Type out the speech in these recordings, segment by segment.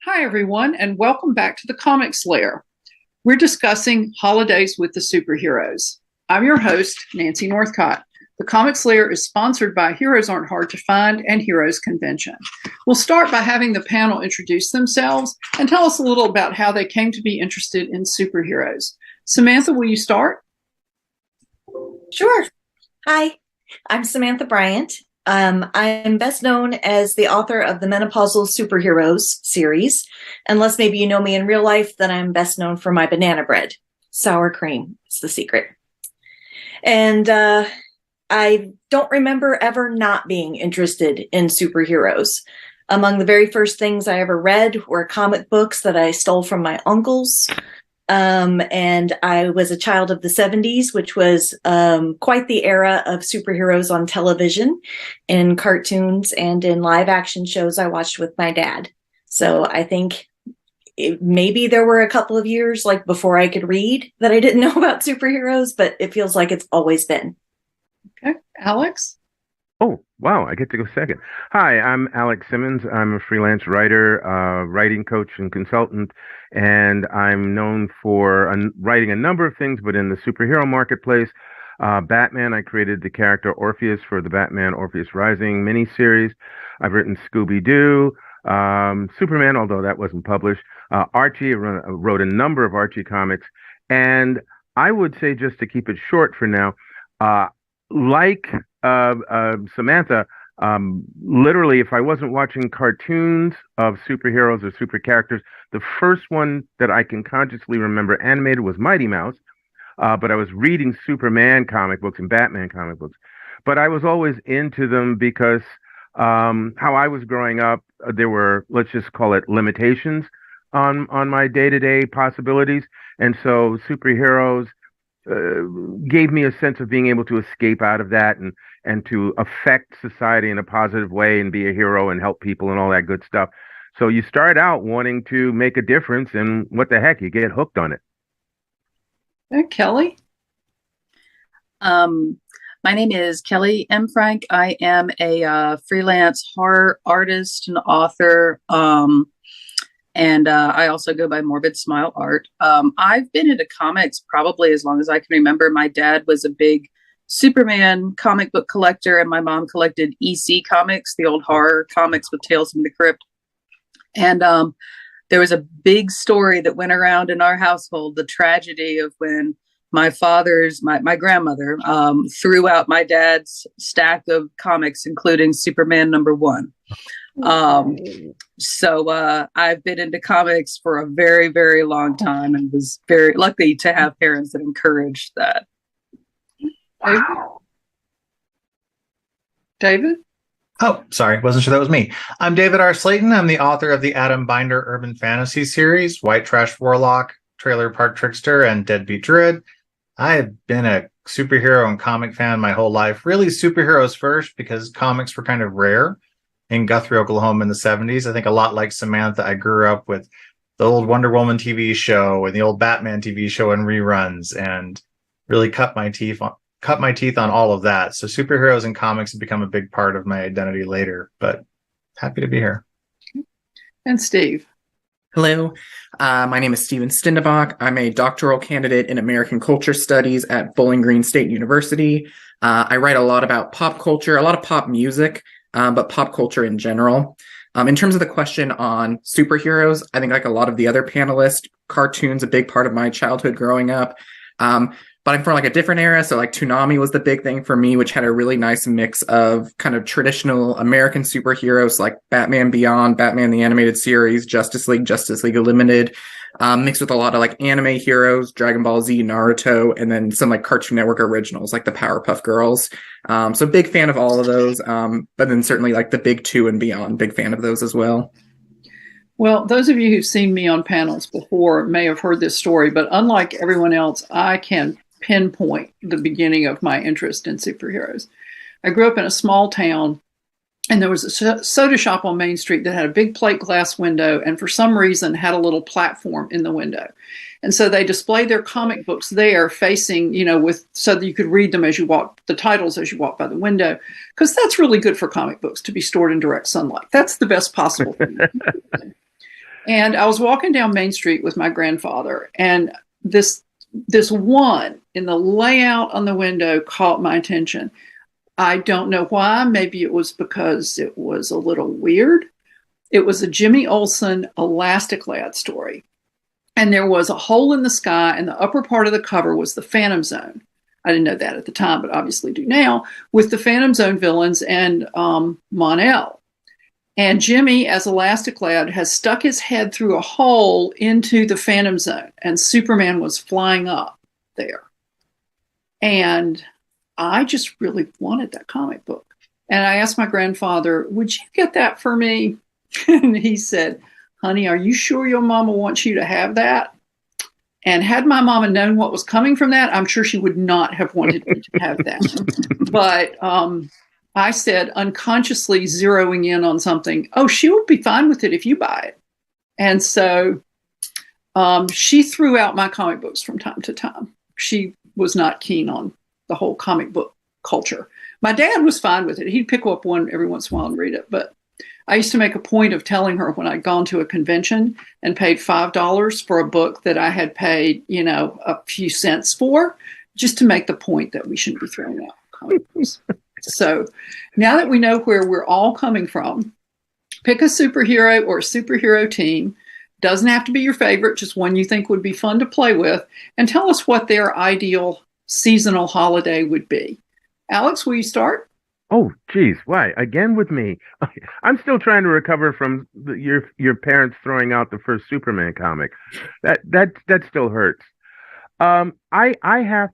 Hi, everyone, and welcome back to the Comics Lair. We're discussing holidays with the superheroes. I'm your host, Nancy Northcott. The Comics Lair is sponsored by Heroes Aren't Hard to Find and Heroes Convention. We'll start by having the panel introduce themselves and tell us a little about how they came to be interested in superheroes. Samantha, will you start? Sure. Hi, I'm Samantha Bryant. I'm best known as the author of the Menopausal Superheroes series. Unless maybe you know me in real life, then I'm best known for my banana bread. Sour cream is the secret. And I don't remember ever not being interested in superheroes. Among the very first things I ever read were comic books that I stole from my uncles. And I was a child of the 70s, which was quite the era of superheroes on television, in cartoons and in live action shows I watched with my dad. So I think maybe there were a couple of years like before I could read that I didn't know about superheroes, but it feels like it's always been. Okay. Alex? Oh, wow, I get to go second. Hi, I'm Alex Simmons. I'm a freelance writer, writing coach and consultant, and I'm known for writing a number of things, but in the superhero marketplace. Batman, I created the character Orpheus for the Batman Orpheus Rising miniseries. I've written Scooby-Doo, Superman, although that wasn't published. Archie, I wrote a number of Archie comics, and I would say, just to keep it short for now, like Samantha, literally, if I wasn't watching cartoons of superheroes or super characters, the first one that I can consciously remember animated was Mighty Mouse. But I was reading Superman comic books and Batman comic books. But I was always into them because how I was growing up, there were, let's just call it, limitations on my day-to-day possibilities. And so superheroes gave me a sense of being able to escape out of that and to affect society in a positive way and be a hero and help people and all that good stuff. So you start out wanting to make a difference, and what the heck, you get hooked on it. Okay, Kelley? My name is Kelley M. I am a freelance horror artist and author. And I also go by Morbid Smile Art. I've been into comics probably as long as I can remember. My dad was a big Superman comic book collector, and my mom collected EC comics, the old horror comics with Tales from the Crypt. And there was a big story that went around in our household, the tragedy of when my grandmother threw out my dad's stack of comics, including Superman #1. So I've been into comics for a very, very long time and was very lucky to have parents that encouraged that. Wow. David? Oh, sorry. Wasn't sure that was me. I'm David R. Slayton. I'm the author of the Adam Binder Urban Fantasy series, White Trash Warlock, Trailer Park Trickster, and Deadbeat Druid. I have been a superhero and comic fan my whole life. Really superheroes first, because comics were kind of rare in Guthrie, Oklahoma in the 70s. I think a lot like Samantha, I grew up with the old Wonder Woman TV show and the old Batman TV show and reruns, and really cut my teeth on all of that. So superheroes and comics have become a big part of my identity later, but happy to be here. And Steve? Hello, my name is Steven Stendebach. I'm a doctoral candidate in American Culture Studies at Bowling Green State University. I write a lot about pop culture, a lot of pop music, but pop culture in general. In terms of the question on superheroes, I think like a lot of the other panelists, cartoons a big part of my childhood growing up. But I'm from like a different era. So like Toonami was the big thing for me, which had a really nice mix of kind of traditional American superheroes like Batman Beyond, Batman the Animated Series, Justice League Unlimited, mixed with a lot of like anime heroes, Dragon Ball Z, Naruto, and then some like Cartoon Network originals like the Powerpuff Girls. So big fan of all of those. But then certainly like the big two and beyond, big fan of those as well. Well, those of you who've seen me on panels before may have heard this story, but unlike everyone else, I can pinpoint the beginning of my interest in superheroes. I grew up in a small town, and there was a soda shop on Main Street that had a big plate glass window, and for some reason had a little platform in the window. And so they displayed their comic books there facing, so that you could read them as you walk, the titles as you walk by the window, because that's really good for comic books to be stored in direct sunlight. That's the best possible thing. And I was walking down Main Street with my grandfather, and this one in the layout on the window caught my attention. I don't know why. Maybe it was because it was a little weird. It was a Jimmy Olsen Elastic Lad story. And there was a hole in the sky, and the upper part of the cover was the Phantom Zone. I didn't know that at the time, but obviously do now, with the Phantom Zone villains and Mon-El. And Jimmy, as Elastic Lad, has stuck his head through a hole into the Phantom Zone, and Superman was flying up there. And I just really wanted that comic book. And I asked my grandfather, would you get that for me? And he said, honey, are you sure your mama wants you to have that? And had my mama known what was coming from that, I'm sure she would not have wanted me to have that. But I said, unconsciously zeroing in on something, oh, she would be fine with it if you buy it. And so she threw out my comic books from time to time. She was not keen on the whole comic book culture. My dad was fine with it. He'd pick up one every once in a while and read it. But I used to make a point of telling her when I'd gone to a convention and paid $5 for a book that I had paid, a few cents for, just to make the point that we shouldn't be throwing out comic books. So now that we know where we're all coming from, pick a superhero or a superhero team. Doesn't have to be your favorite, just one you think would be fun to play with, and tell us what their ideal seasonal holiday would be. Alex, will you start? Oh, geez, why? Again with me? I'm still trying to recover from your parents throwing out the first Superman comic. That still hurts. I have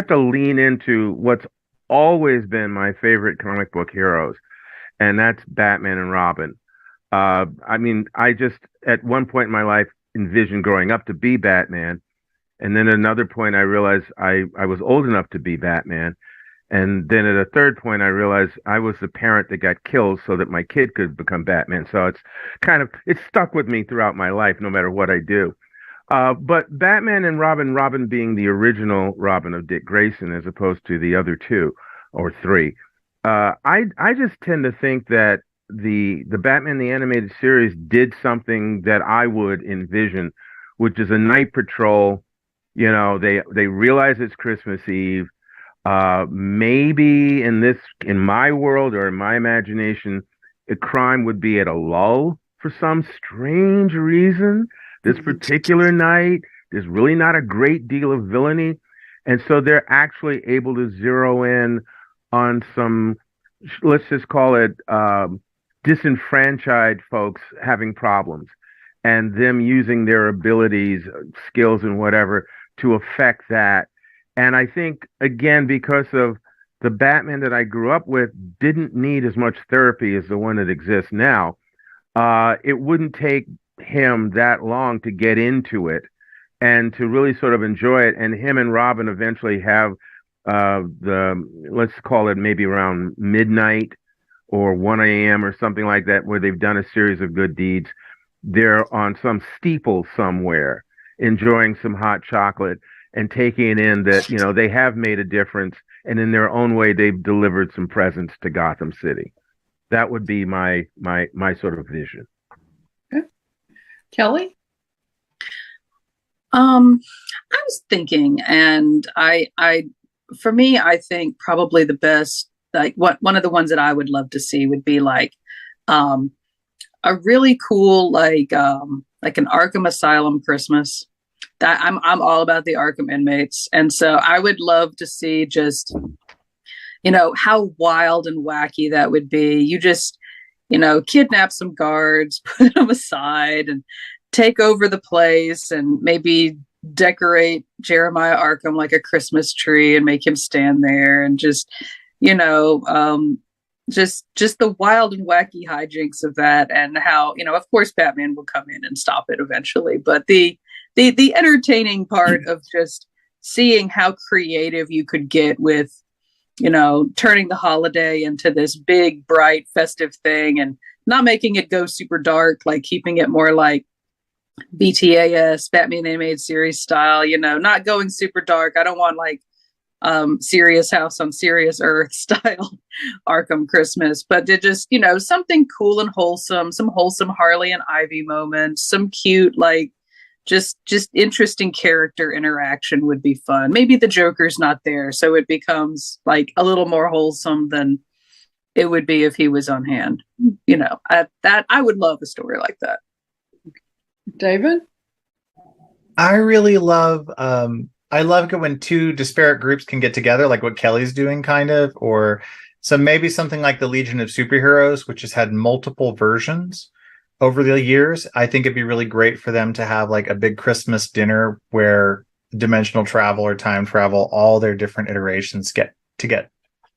to lean into what's always been my favorite comic book heroes, and that's Batman and Robin. I just at one point in my life envisioned growing up to be Batman, and then at another point I realized I was old enough to be Batman. And then at a third point, I realized I was the parent that got killed so that my kid could become Batman. So it's stuck with me throughout my life, no matter what I do. But Batman and Robin being the original Robin of Dick Grayson, as opposed to the other two or three. I just tend to think that the Batman the Animated Series did something that I would envision, which is a night patrol. They realize it's Christmas Eve. Maybe in my world or in my imagination, a crime would be at a lull for some strange reason. This particular night, there's really not a great deal of villainy. And so they're actually able to zero in on some, let's just call it, disenfranchised folks having problems, and them using their abilities, skills, and whatever to affect that. And I think, again, because of the Batman that I grew up with didn't need as much therapy as the one that exists now, it wouldn't take him that long to get into it and to really sort of enjoy it. And him and Robin eventually have let's call it maybe around midnight or 1 a.m. or something like that, where they've done a series of good deeds. They're on some steeple somewhere, enjoying some hot chocolate and taking in that, they have made a difference, and in their own way, they've delivered some presents to Gotham City. That would be my sort of vision. Okay. Kelley? I was thinking, and for me, I think probably the best, one of the ones that I would love to see would be a really cool, like an Arkham Asylum Christmas. That I'm all about the Arkham inmates. And so I would love to see just, how wild and wacky that would be. You just, kidnap some guards, put them aside and take over the place, and maybe decorate Jeremiah Arkham like a Christmas tree and make him stand there, and just, just the wild and wacky hijinks of that, and how, of course Batman will come in and stop it eventually. But the entertaining part of just seeing how creative you could get with, turning the holiday into this big, bright, festive thing, and not making it go super dark, like keeping it more like BTAS, Batman Animated Series style, not going super dark. I don't want Serious House on Serious Earth style Arkham Christmas, but to just, something cool and wholesome, some wholesome Harley and Ivy moments, some cute, like just interesting character interaction would be fun. Maybe the Joker's not there, so it becomes like a little more wholesome than it would be if he was on hand. I would love a story like that. David? I really love I love it when two disparate groups can get together, like what Kelley's doing, kind of, or maybe something like the Legion of Superheroes, which has had multiple versions over the years. I think it'd be really great for them to have like a big Christmas dinner where dimensional travel or time travel, all their different iterations get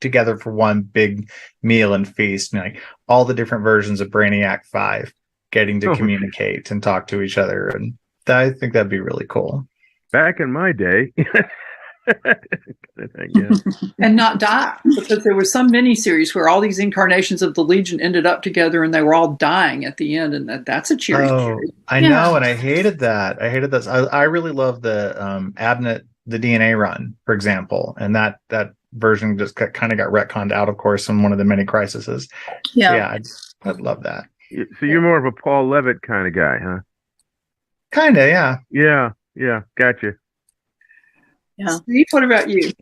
together for one big meal and feast, and like all the different versions of Brainiac 5 getting to communicate and talk to each other. And I think that'd be really cool. Back in my day. And not die, because there was some miniseries where all these incarnations of the Legion ended up together and they were all dying at the end, and that's a cheery story. I know, and I hated that. I really love the Abnett, the DNA run, for example, and that version just kind of got retconned out, of course, in one of the many crises. Yeah, I'd love that. So you're more of a Paul Levitt kind of guy, huh? Kind of, yeah. Yeah, gotcha. Yeah. Steve, what about you?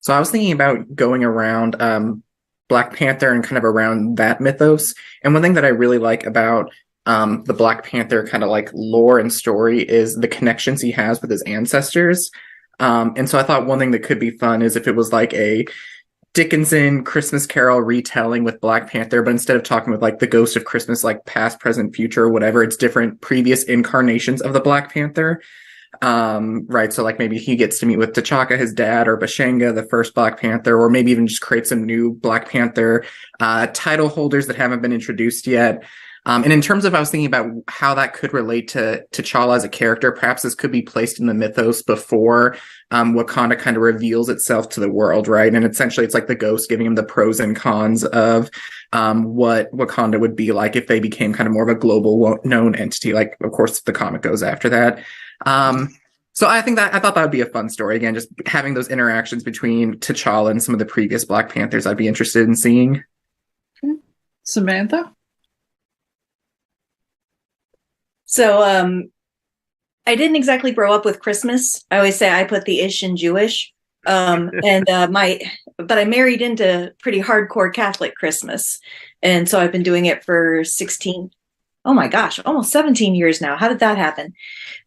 So I was thinking about going around Black Panther and kind of around that mythos. And one thing that I really like about the Black Panther kind of like lore and story is the connections he has with his ancestors. And so I thought one thing that could be fun is if it was like a Dickinson Christmas Carol retelling with Black Panther, but instead of talking with like the ghost of Christmas, like past, present, future, or whatever, it's different previous incarnations of the Black Panther. Right. So like maybe he gets to meet with T'Chaka, his dad, or Bashanga, the first Black Panther, or maybe even just create some new Black Panther title holders that haven't been introduced yet. And in terms of, I was thinking about how that could relate to T'Challa as a character. Perhaps this could be placed in the mythos before Wakanda kind of reveals itself to the world, right? And essentially, it's like the ghost giving him the pros and cons of what Wakanda would be like if they became kind of more of a global known entity. Like, of course, the comic goes after that. So I thought that would be a fun story. Again, just having those interactions between T'Challa and some of the previous Black Panthers, I'd be interested in seeing. Okay. Samantha? So I didn't exactly grow up with Christmas. I always say I put the ish in Jewish. But I married into pretty hardcore Catholic Christmas. And so I've been doing it for almost 17 years now. How did that happen?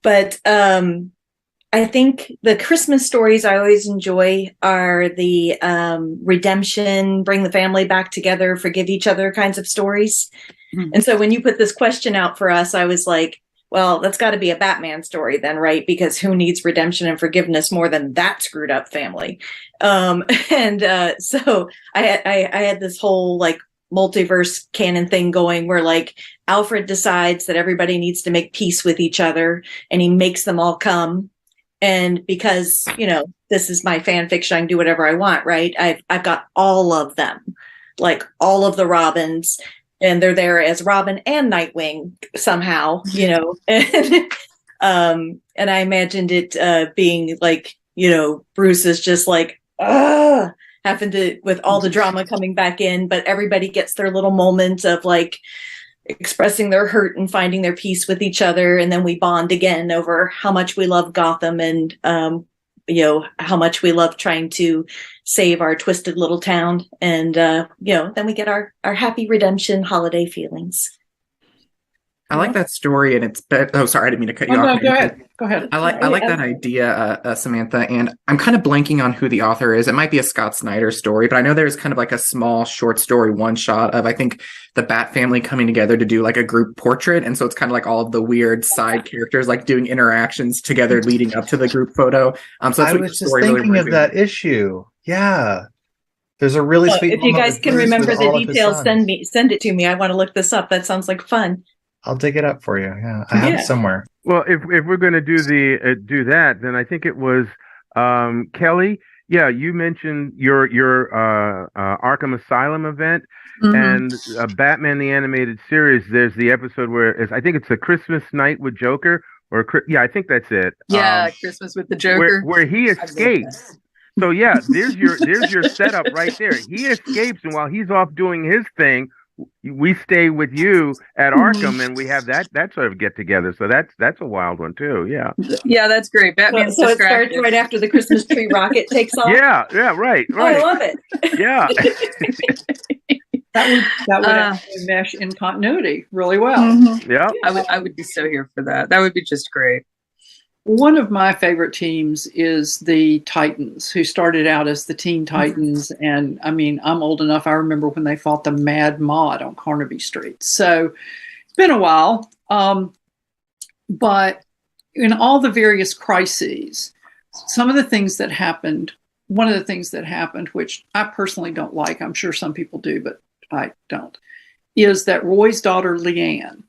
But I think the Christmas stories I always enjoy are the redemption, bring the family back together, forgive each other kinds of stories. Mm-hmm. And so when you put this question out for us, I was like, well, that's got to be a Batman story then, right? Because who needs redemption and forgiveness more than that screwed up family? So I had this whole like multiverse canon thing going where like Alfred decides that everybody needs to make peace with each other, and he makes them all come. And because, this is my fan fiction, I can do whatever I want, right? I've got all of them, like all of the Robins, and they're there as Robin and Nightwing somehow, and I imagined it being like, Bruce is just like, having to, with all the drama coming back in, but everybody gets their little moment of like expressing their hurt and finding their peace with each other. And then we bond again over how much we love Gotham and, how much we love trying to save our twisted little town. And, then we get our happy redemption holiday feelings. I like that story, and it's. Oh, sorry, I didn't mean to cut you No, off. go ahead. I like that idea, Samantha, and I'm kind of blanking on who the author is. It might be a Scott Snyder story, but I know there's kind of like a small short story one shot of, I think, the Bat family coming together to do like a group portrait, and so it's kind of like all of the weird side characters like doing interactions together leading up to the group photo. So I was just thinking of that issue. Yeah. There's a really sweet. If you guys can remember the details, send it to me. I want to look this up. That sounds like fun. I'll dig it up for you. Yeah, I have it somewhere. Well, if we're going to do that, then I think it was Kelley. Yeah, you mentioned your Arkham Asylum event, and Batman the Animated Series. There's the episode where I think it's a Christmas Night with Joker, I think that's it. Yeah, Christmas with the Joker. Where he escapes. So yeah, there's your setup right there. He escapes, and while he's off doing his thing, we stay with you at Arkham, and we have that sort of get together. So that's a wild one too. Yeah. Yeah, that's great. Batman's so it starts right after the Christmas tree rocket takes off. Yeah, right. Oh, I love it. Yeah. That would actually mesh in continuity really well. Mm-hmm. Yeah. I would be so here for that. That would be just great. One of my favorite teams is the Titans, who started out as the Teen Titans. And I mean, I'm old enough. I remember when they fought the Mad Mod on Carnaby Street. So it's been a while. But in all the various crises, some of the things that happened, one of the things that happened, which I personally don't like, I'm sure some people do, but I don't, is that Roy's daughter, Leanne,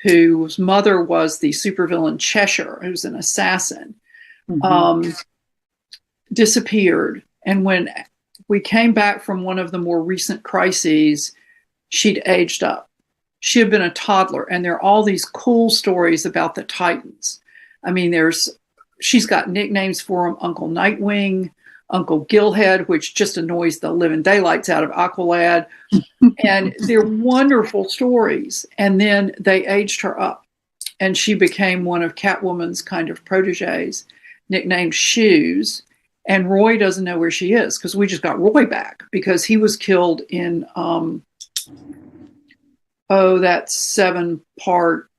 whose mother was the supervillain Cheshire, who's an assassin, disappeared. And when we came back from one of the more recent crises, she'd aged up. She had been a toddler. And there are all these cool stories about the Titans. I mean, she's got nicknames for them: Uncle Nightwing, Uncle Gillhead, which just annoys the living daylights out of Aqualad. And they're wonderful stories. And then they aged her up, and she became one of Catwoman's kind of proteges, nicknamed Shoes. And Roy doesn't know where she is, because we just got Roy back, because he was killed in, that 7-part.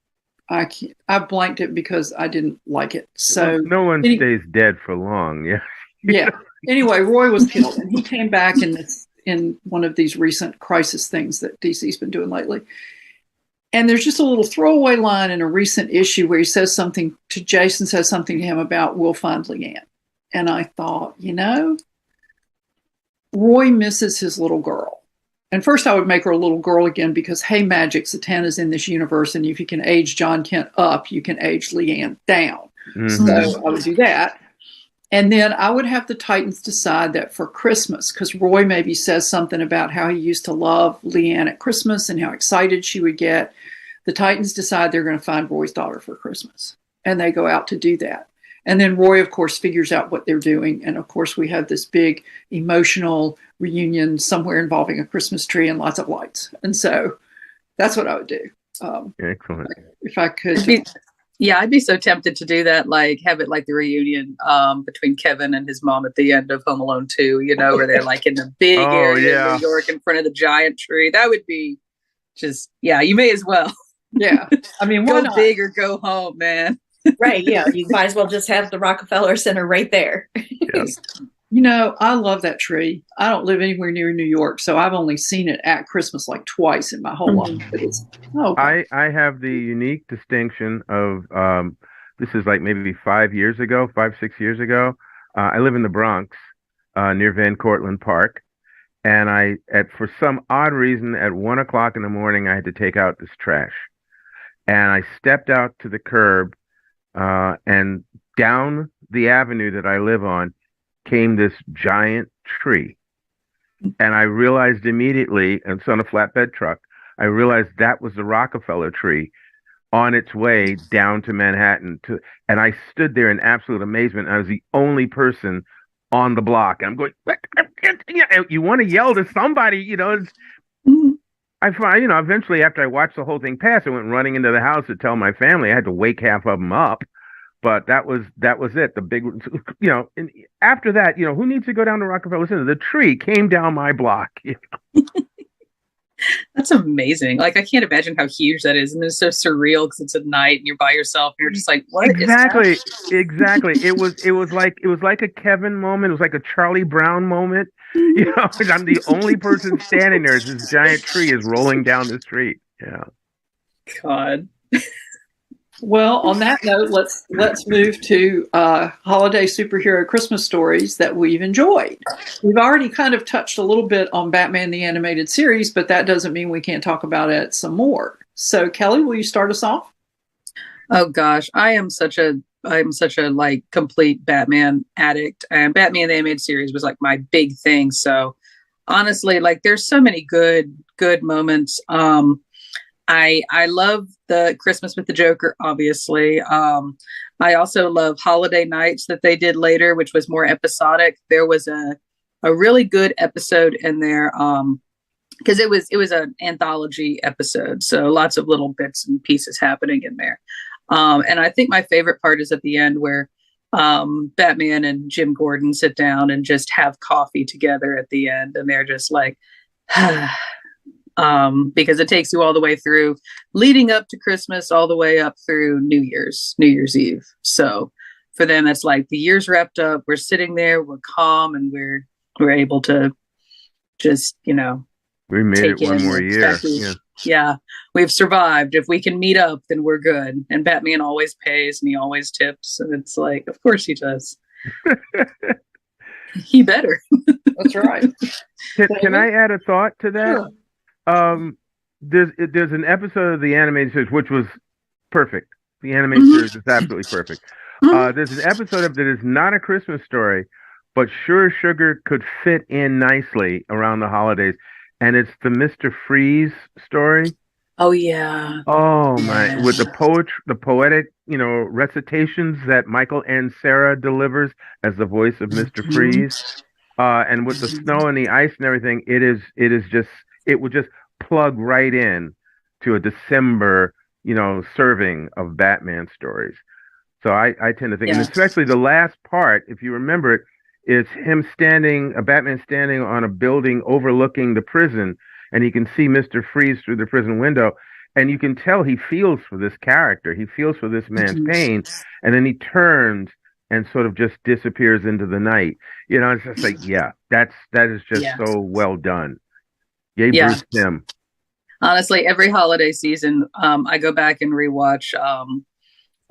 I blanked it because I didn't like it. So no one stays dead for long. Yeah. Yeah. Anyway, Roy was killed, and he came back in one of these recent crisis things that DC's been doing lately. And there's just a little throwaway line in a recent issue where Jason says something to him about, "We'll find Leanne." And I thought, Roy misses his little girl. And first I would make her a little girl again, because, hey, magic, Satana's in this universe, and if you can age John Kent up, you can age Leanne down. Mm-hmm. So I would do that. And then I would have the Titans decide that for Christmas, because Roy maybe says something about how he used to love Leanne at Christmas and how excited she would get. The Titans decide they're going to find Roy's daughter for Christmas. And they go out to do that. And then Roy, of course, figures out what they're doing. And, of course, we have this big emotional reunion somewhere involving a Christmas tree and lots of lights. And so that's what I would do. Excellent. If I could. I'd be so tempted to do that, like have it like the reunion between Kevin and his mom at the end of Home Alone 2, where they're like in the big area of New York in front of the giant tree. That would be just, you may as well. Yeah. I mean, go big or go home, man. Right. Yeah. You might as well just have the Rockefeller Center right there. Yes. I love that tree. I don't live anywhere near New York, so I've only seen it at Christmas like twice in my whole life. I have the unique distinction of, this is like maybe 5, 6 years ago. I live in the Bronx, near Van Cortlandt Park. And for some odd reason, at 1:00 in the morning, I had to take out this trash. And I stepped out to the curb, and down the avenue that I live on came this giant tree. And I realized immediately, and it's on a flatbed truck, I realized that was the Rockefeller tree on its way down to Manhattan. And I stood there in absolute amazement. I was the only person on the block. And I'm going, you want to yell to somebody, I find, eventually after I watched the whole thing pass, I went running into the house to tell my family. I had to wake half of them up. But that was it. The big, and after that, who needs to go down to Rockefeller Center? The tree came down my block. That's amazing. Like, I can't imagine how huge that is. And it's so surreal because it's at night and you're by yourself. And you're just like, what? Exactly. It was like a Kevin moment. It was like a Charlie Brown moment. I'm the only person standing there as this giant tree is rolling down the street. Yeah. God. Well, on that note, let's move to holiday superhero Christmas stories that we've enjoyed. We've already kind of touched a little bit on Batman the Animated Series, but that doesn't mean we can't talk about it some more. So, Kelley, will you start us off? Oh gosh, I'm such a like complete Batman addict, and Batman the Animated Series was like my big thing. So, honestly, like there's so many good moments. I love the Christmas with the Joker, obviously. I also love Holiday Nights that they did later, which was more episodic. There was a really good episode in there, because it was an anthology episode, so lots of little bits and pieces happening in there. And I think my favorite part is at the end where Batman and Jim Gordon sit down and just have coffee together at the end, and they're just like, because it takes you all the way through, leading up to Christmas, all the way up through New Year's Eve. So for them, it's like the year's wrapped up. We're sitting there, we're calm, and we're able to just, we made it one more year. Yeah, we've survived. If we can meet up, then we're good. And Batman always pays and he always tips. And it's like, of course he does. He better. That's right. Can I add a thought to that? Sure. There's an episode of the animated series which was perfect. The animated series is absolutely perfect. There's an episode of that is not a Christmas story, but Sure Sugar could fit in nicely around the holidays. And it's the Mr. Freeze story. Oh yeah. Oh my! With the poetic, recitations that Michael and Sarah delivers as the voice of Mr. Freeze, and with the snow and the ice and everything, it would just plug right in to a December, serving of Batman stories. So I tend to think, and especially the last part, if you remember it. Is him Batman standing on a building overlooking the prison, and he can see Mr. Freeze through the prison window, and you can tell he feels for this character. He feels for this man's pain, and then he turns and sort of just disappears into the night. It's just like, that is just so well done. Yay, Bruce Timm. Honestly, every holiday season, I go back and rewatch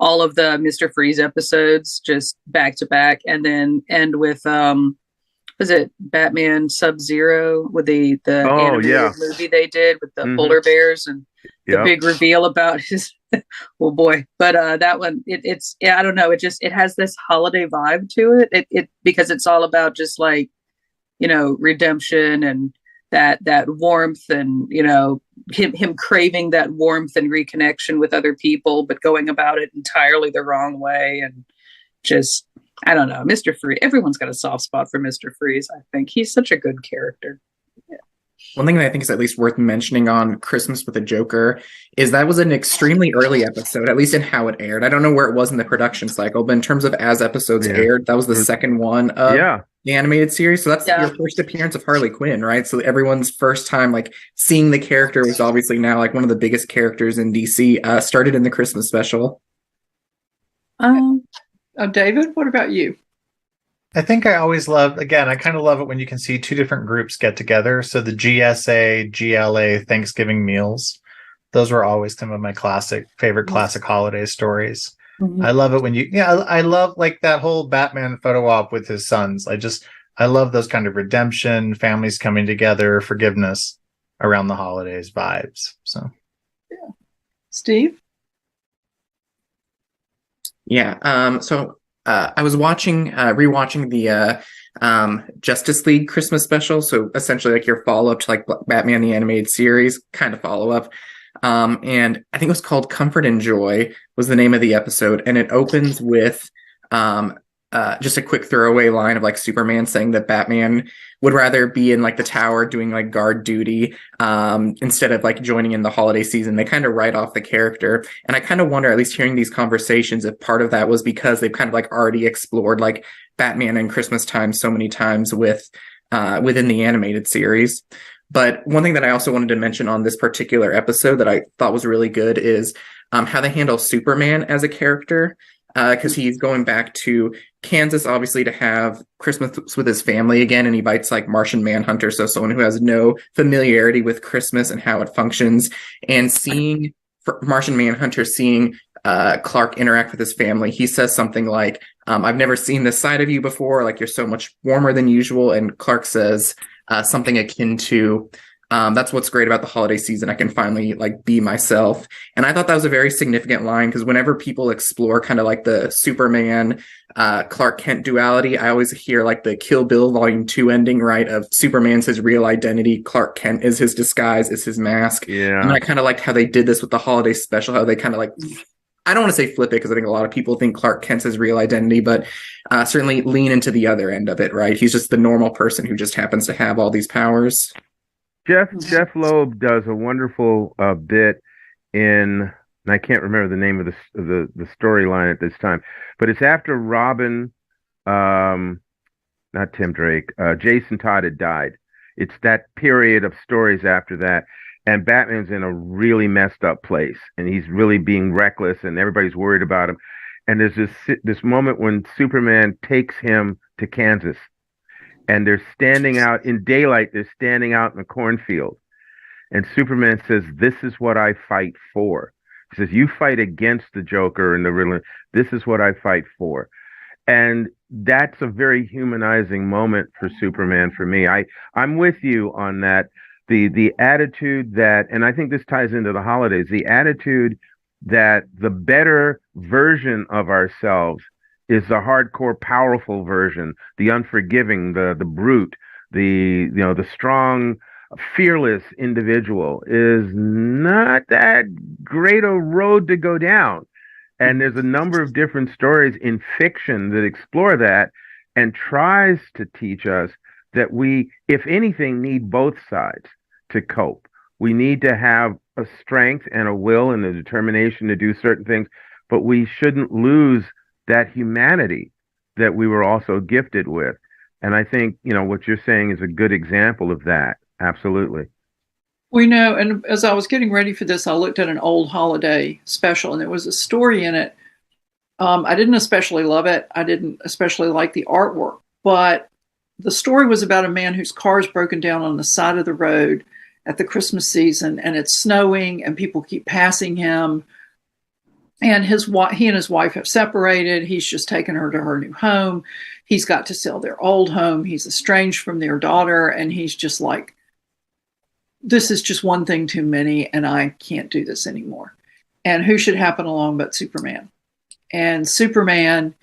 all of the Mr. Freeze episodes just back to back, and then end with was it Batman Sub-Zero with the animated movie they did with the polar bears and the big reveal about his oh boy. But that one it's I don't know, it has this holiday vibe to it because it's all about just like redemption and that warmth and him craving that warmth and reconnection with other people, but going about it entirely the wrong way. And just, I don't know, Mr. Freeze, everyone's got a soft spot for Mr. Freeze. I think he's such a good character. Yeah. One thing that I think is at least worth mentioning on Christmas with the Joker is that was an extremely early episode, at least in how it aired. I don't know where it was in the production cycle, but in terms of as episodes aired, that was the second one of the animated series. So that's your first appearance of Harley Quinn, right? So everyone's first time like seeing the character was obviously now like one of the biggest characters in DC, started in the Christmas special. David, what about you? I think I always love, again, I kind of love it when you can see two different groups get together. So the GSA, GLA Thanksgiving meals, those were always some of my favorite classic holiday stories. I love it when I love like that whole Batman photo op with his sons. I love those kind of redemption, families coming together, forgiveness around the holidays vibes. So, Steve? Yeah. So I was rewatching the Justice League Christmas special. So essentially like your follow up to like Batman the Animated Series kind of follow up. And I think it was called Comfort and Joy was the name of the episode. And it opens with just a quick throwaway line of like Superman saying that Batman would rather be in like the tower doing like guard duty instead of like joining in the holiday season. They kind of write off the character. And I kind of wonder, at least hearing these conversations, if part of that was because they've kind of like already explored like Batman and Christmas time so many times within the animated series. But one thing that I also wanted to mention on this particular episode that I thought was really good is how they handle Superman as a character, because he's going back to Kansas, obviously, to have Christmas with his family again, and he bites like Martian Manhunter, so someone who has no familiarity with Christmas and how it functions, and seeing Martian Manhunter seeing Clark interact with his family, he says something like, I've never seen this side of you before, like you're so much warmer than usual, and Clark says something akin to, that's what's great about the holiday season. I can finally like be myself. And I thought that was a very significant line because whenever people explore kind of like the Superman Clark Kent duality. I always hear like the Kill Bill Volume 2 ending, right? Of Superman's his real identity. Clark Kent is his disguise, is his mask. Yeah. And I kind of liked how they did this with the holiday special, how they kind of like, I don't want to say flip it because I think a lot of people think Clark Kent's his real identity, but certainly lean into the other end of it, right? He's just the normal person who just happens to have all these powers. Jeff Loeb does a wonderful bit in, and I can't remember the name of the storyline at this time, but it's after Robin, not Tim Drake, Jason Todd had died. It's that period of stories after that, and Batman's in a really messed up place, and he's really being reckless, and everybody's worried about him. And there's this moment when Superman takes him to Kansas, and they're standing out in daylight. They're standing out in the cornfield, and Superman says, "This is what I fight for." He says, "You fight against the Joker and the Riddler. This is what I fight for." And that's a very humanizing moment for Superman for me. I'm with you on that. The attitude that, and I think this ties into the holidays, the attitude that the better version of ourselves is the hardcore, powerful version, the unforgiving, the brute, the strong, fearless individual is not that great a road to go down. And there's a number of different stories in fiction that explore that and tries to teach us that we, if anything, need both sides to cope. We need to have a strength and a will and a determination to do certain things, but we shouldn't lose that humanity that we were also gifted with. And I think, what you're saying is a good example of that. Absolutely. We know, and as I was getting ready for this, I looked at an old holiday special, and there was a story in it. I didn't especially love it. I didn't especially like the artwork, but the story was about a man whose car is broken down on the side of the road at the Christmas season, and it's snowing, and people keep passing him. And he and his wife have separated. He's just taken her to her new home. He's got to sell their old home. He's estranged from their daughter, and he's just like, this is just one thing too many, and I can't do this anymore. And who should happen along but Superman? And Superman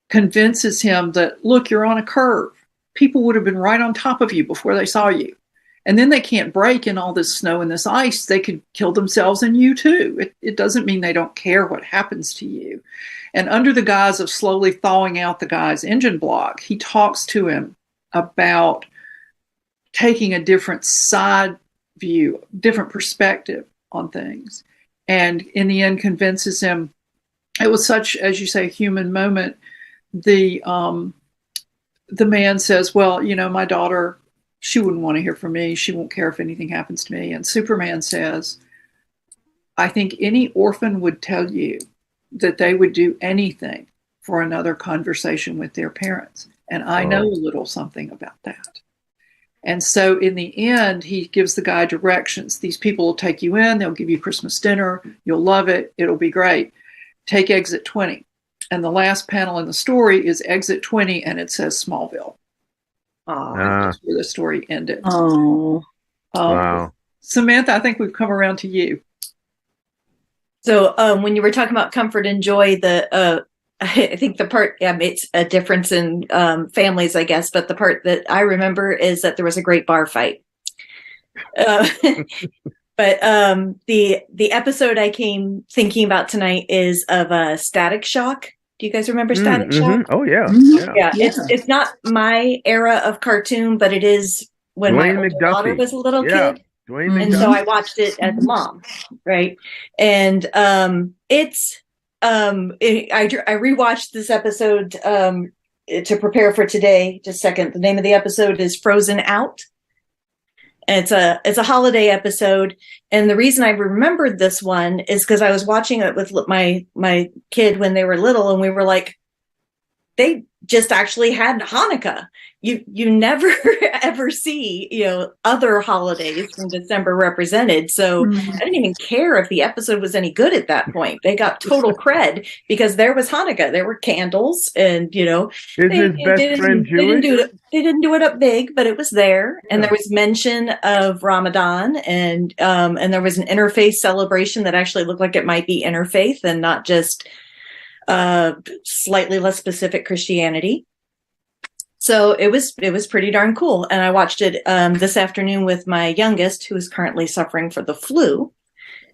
convinces him that, look, you're on a curve. People would have been right on top of you before they saw you. And then they can't break in all this snow and this ice. They could kill themselves and you too. It doesn't mean they don't care what happens to you. And under the guise of slowly thawing out the guy's engine block, he talks to him about taking a different side view, different perspective on things. And in the end convinces him, it was such, as you say, human moment. The man says, well, my daughter, she wouldn't want to hear from me. She won't care if anything happens to me. And Superman says, I think any orphan would tell you that they would do anything for another conversation with their parents. And I know a little something about that. And so in the end, he gives the guy directions. These people will take you in. They'll give you Christmas dinner. You'll love it. It'll be great. Take exit 20. And the last panel in the story is exit 20, and it says Smallville. That's where the story ended. Oh, Wow. Samantha, I think we've come around to you. So when you were talking about comfort and joy, I think the part, it's a difference in families, I guess, but the part that I remember is that there was a great bar fight. But the episode I came thinking about tonight is of Static Shock. Do you guys remember Static Shock? Oh, yeah. Mm-hmm. Yeah. It's not my era of cartoon, but it is when my older daughter was a little kid. And so I watched it as a mom, right? And I rewatched this episode to prepare for today. Just a second. The name of the episode is Frozen Out. And it's a holiday episode. And the reason I remembered this one is because I was watching it with my kid when they were little, and we were like, they just actually had Hanukkah. You never ever see, other holidays from December represented. So I didn't even care if the episode was any good at that point. They got total cred because there was Hanukkah. There were candles, and they didn't do it up big, but it was there. And there was mention of Ramadan, and there was an interfaith celebration that actually looked like it might be interfaith and not just slightly less specific Christianity. So it was pretty darn cool. And I watched it this afternoon with my youngest, who is currently suffering for the flu.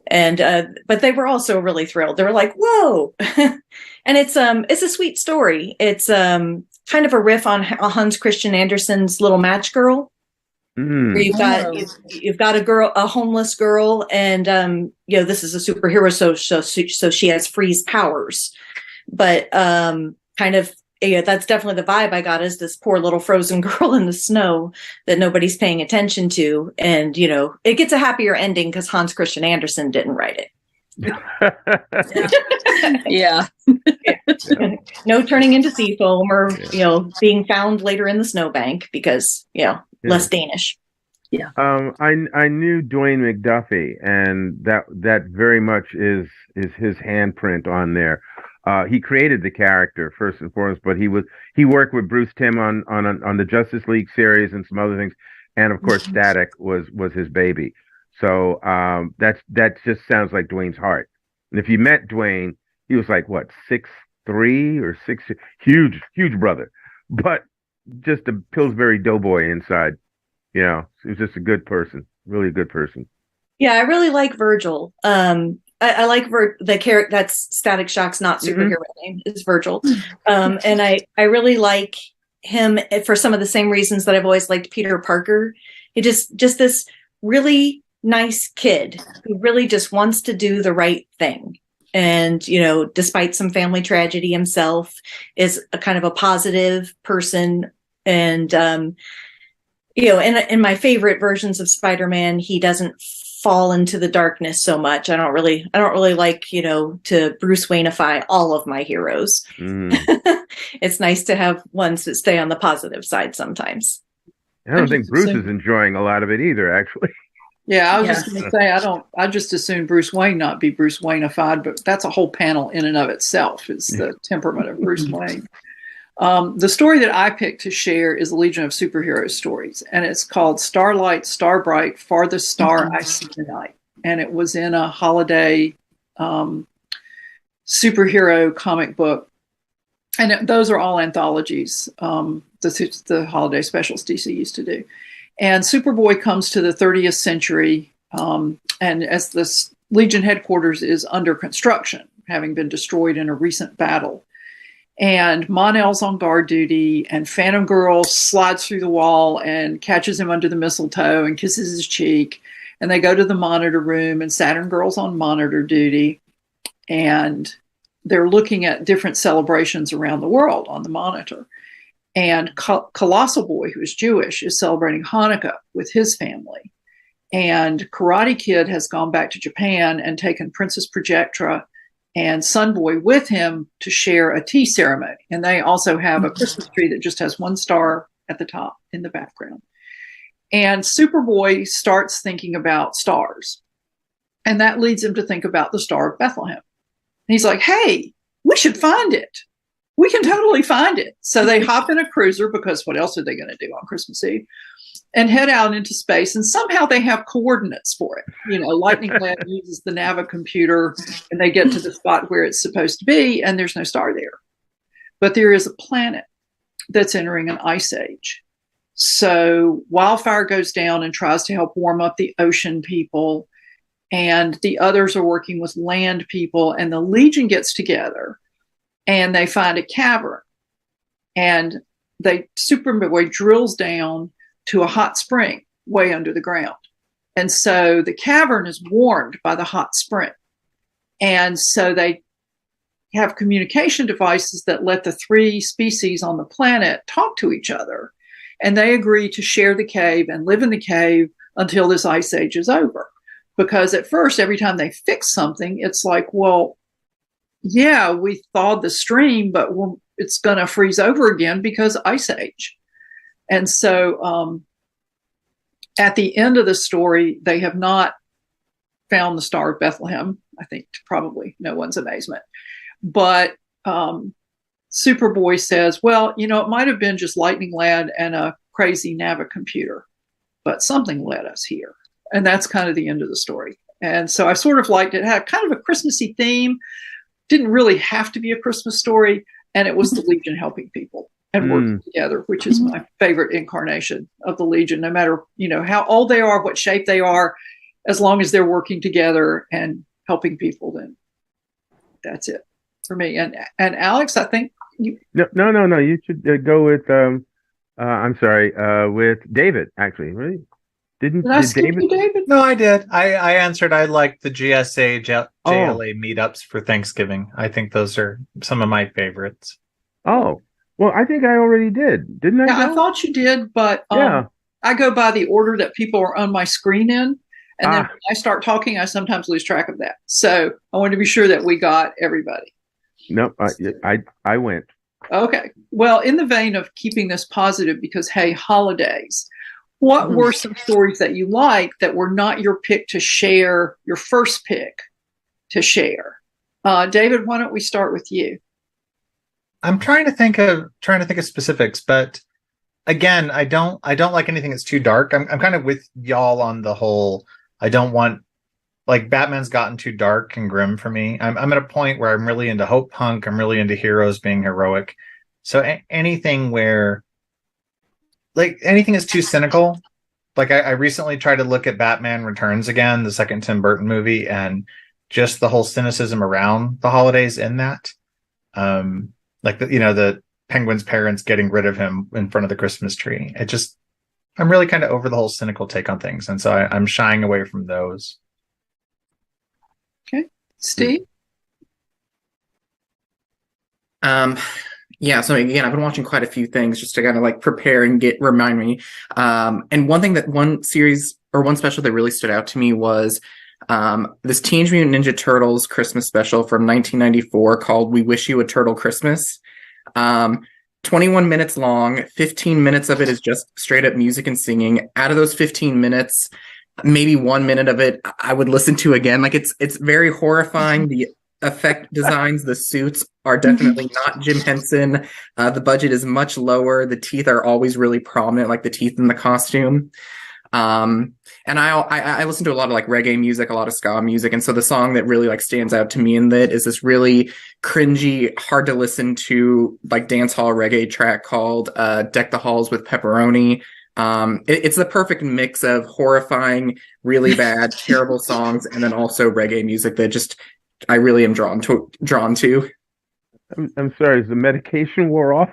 And but they were also really thrilled. They were like, "Whoa!" And it's a sweet story. It's kind of a riff on Hans Christian Andersen's Little Match Girl. Where you've got a homeless girl, and this is a superhero, so she has freeze powers. But kind of that's definitely the vibe I got, is this poor little frozen girl in the snow that nobody's paying attention to. And, it gets a happier ending because Hans Christian Andersen didn't write it. Yeah. No turning into sea foam or, being found later in the snowbank because, less Danish. Yeah. I knew Dwayne McDuffie, and that very much is his handprint on there. He created the character first and foremost, but he worked with Bruce Timm on the Justice League series and some other things, and of course Static was his baby. So that just sounds like Dwayne's heart. And if you met Dwayne, he was like what, 6'3" or 6, huge brother, but just a Pillsbury Doughboy inside. He was just a good person, really a good person. Yeah, I really like Virgil. I like the character. That's Static Shock's not superhero name is Virgil. And I really like him for some of the same reasons that I've always liked Peter Parker. He just this really nice kid who really just wants to do the right thing. And, despite some family tragedy himself, is a kind of a positive person. And, in my favorite versions of Spider-Man, he doesn't fall into the darkness so much. I don't really like, to Bruce Wayneify all of my heroes. It's nice to have ones that stay on the positive side sometimes. I don't think Bruce is enjoying a lot of it either, actually. Yeah, I was just going to say, I just assume Bruce Wayne not be Bruce Wayneified, but that's a whole panel in and of itself. It's the temperament of Bruce Wayne. The story that I picked to share is a Legion of Superheroes stories, and it's called Starlight, Starbright, Farthest Star I See Tonight. And it was in a holiday superhero comic book. And those are all anthologies, the holiday specials DC used to do. And Superboy comes to the 30th century, and as the Legion headquarters is under construction, having been destroyed in a recent battle. And Mon-El's on guard duty, and Phantom Girl slides through the wall and catches him under the mistletoe and kisses his cheek. And they go to the monitor room, and Saturn Girl's on monitor duty. And they're looking at different celebrations around the world on the monitor. And Colossal Boy, who is Jewish, is celebrating Hanukkah with his family. And Karate Kid has gone back to Japan and taken Princess Projectra and Sunboy with him to share a tea ceremony. And they also have a Christmas tree that just has one star at the top in the background. And Superboy starts thinking about stars. And that leads him to think about the Star of Bethlehem. And he's like, hey, we should find it. We can totally find it. So they hop in a cruiser, because what else are they going to do on Christmas Eve? And head out into space. And somehow they have coordinates for it. Lightning Lad uses the Nava computer, and they get to the spot where it's supposed to be, and there's no star there. But there is a planet that's entering an ice age. So Wildfire goes down and tries to help warm up the ocean people. And the others are working with land people. And the Legion gets together, and they find a cavern. And Superboy drills down to a hot spring way under the ground. And so the cavern is warmed by the hot spring. And so they have communication devices that let the three species on the planet talk to each other. And they agree to share the cave and live in the cave until this ice age is over. Because at first, every time they fix something, it's like, well, yeah, we thawed the stream, but it's going to freeze over again because ice age. And so at the end of the story, they have not found the Star of Bethlehem, I think, to probably no one's amazement. But Superboy says, well, it might have been just Lightning Lad and a crazy Nava computer, but something led us here. And that's kind of the end of the story. And so I sort of liked it. It had kind of a Christmassy theme, didn't really have to be a Christmas story, and it was the Legion helping people and working together, which is my favorite incarnation of the Legion. No matter how old they are, what shape they are, as long as they're working together and helping people, then that's it for me. And Alex, I think no. You should go with I'm sorry, with David. Actually, right? Did David? You, David? No, I did. I answered. I like the GSA JLA meetups for Thanksgiving. I think those are some of my favorites. Oh, well, I think I already did, didn't I? Yeah, I thought you did, but I go by the order that people are on my screen in. And then when I start talking, I sometimes lose track of that. So I wanted to be sure that we got everybody. No, I went. Okay. Well, in the vein of keeping this positive, because, hey, holidays, what were some stories that you liked that were not your pick to share, your first pick to share? David, why don't we start with you? I'm trying to think of specifics, but again, I don't like anything that's too dark. I'm kind of with y'all on the whole. I don't want, like, Batman's gotten too dark and grim for me. I'm at a point where I'm really into hope punk. I'm really into heroes being heroic. So anything where, like, anything is too cynical. Like, I recently tried to look at Batman Returns again, the second Tim Burton movie, and just the whole cynicism around the holidays in that. Like, the Penguin's parents getting rid of him in front of the Christmas tree. I'm really kind of over the whole cynical take on things. And so I'm shying away from those. Okay. Steve? Yeah, so again, I've been watching quite a few things just to kind of like prepare and remind me. And one series or one special that really stood out to me was this Teenage Mutant Ninja Turtles Christmas special from 1994 called We Wish You a Turtle Christmas. 21 minutes long, 15 minutes of it is just straight up music and singing. Out of those 15 minutes, maybe 1 minute of it I would listen to again. Like, it's very horrifying. The effect designs, the suits are definitely not Jim Henson. The budget is much lower. The teeth are always really prominent, like the teeth in the costume. And I listen to a lot of like reggae music, a lot of ska music. And so the song that really like stands out to me in that is this really cringy, hard to listen to like dance hall reggae track called Deck the Halls with Pepperoni. It's the perfect mix of horrifying, really bad, terrible songs, and then also reggae music that just I really am drawn to. I'm sorry, is the medication wore off?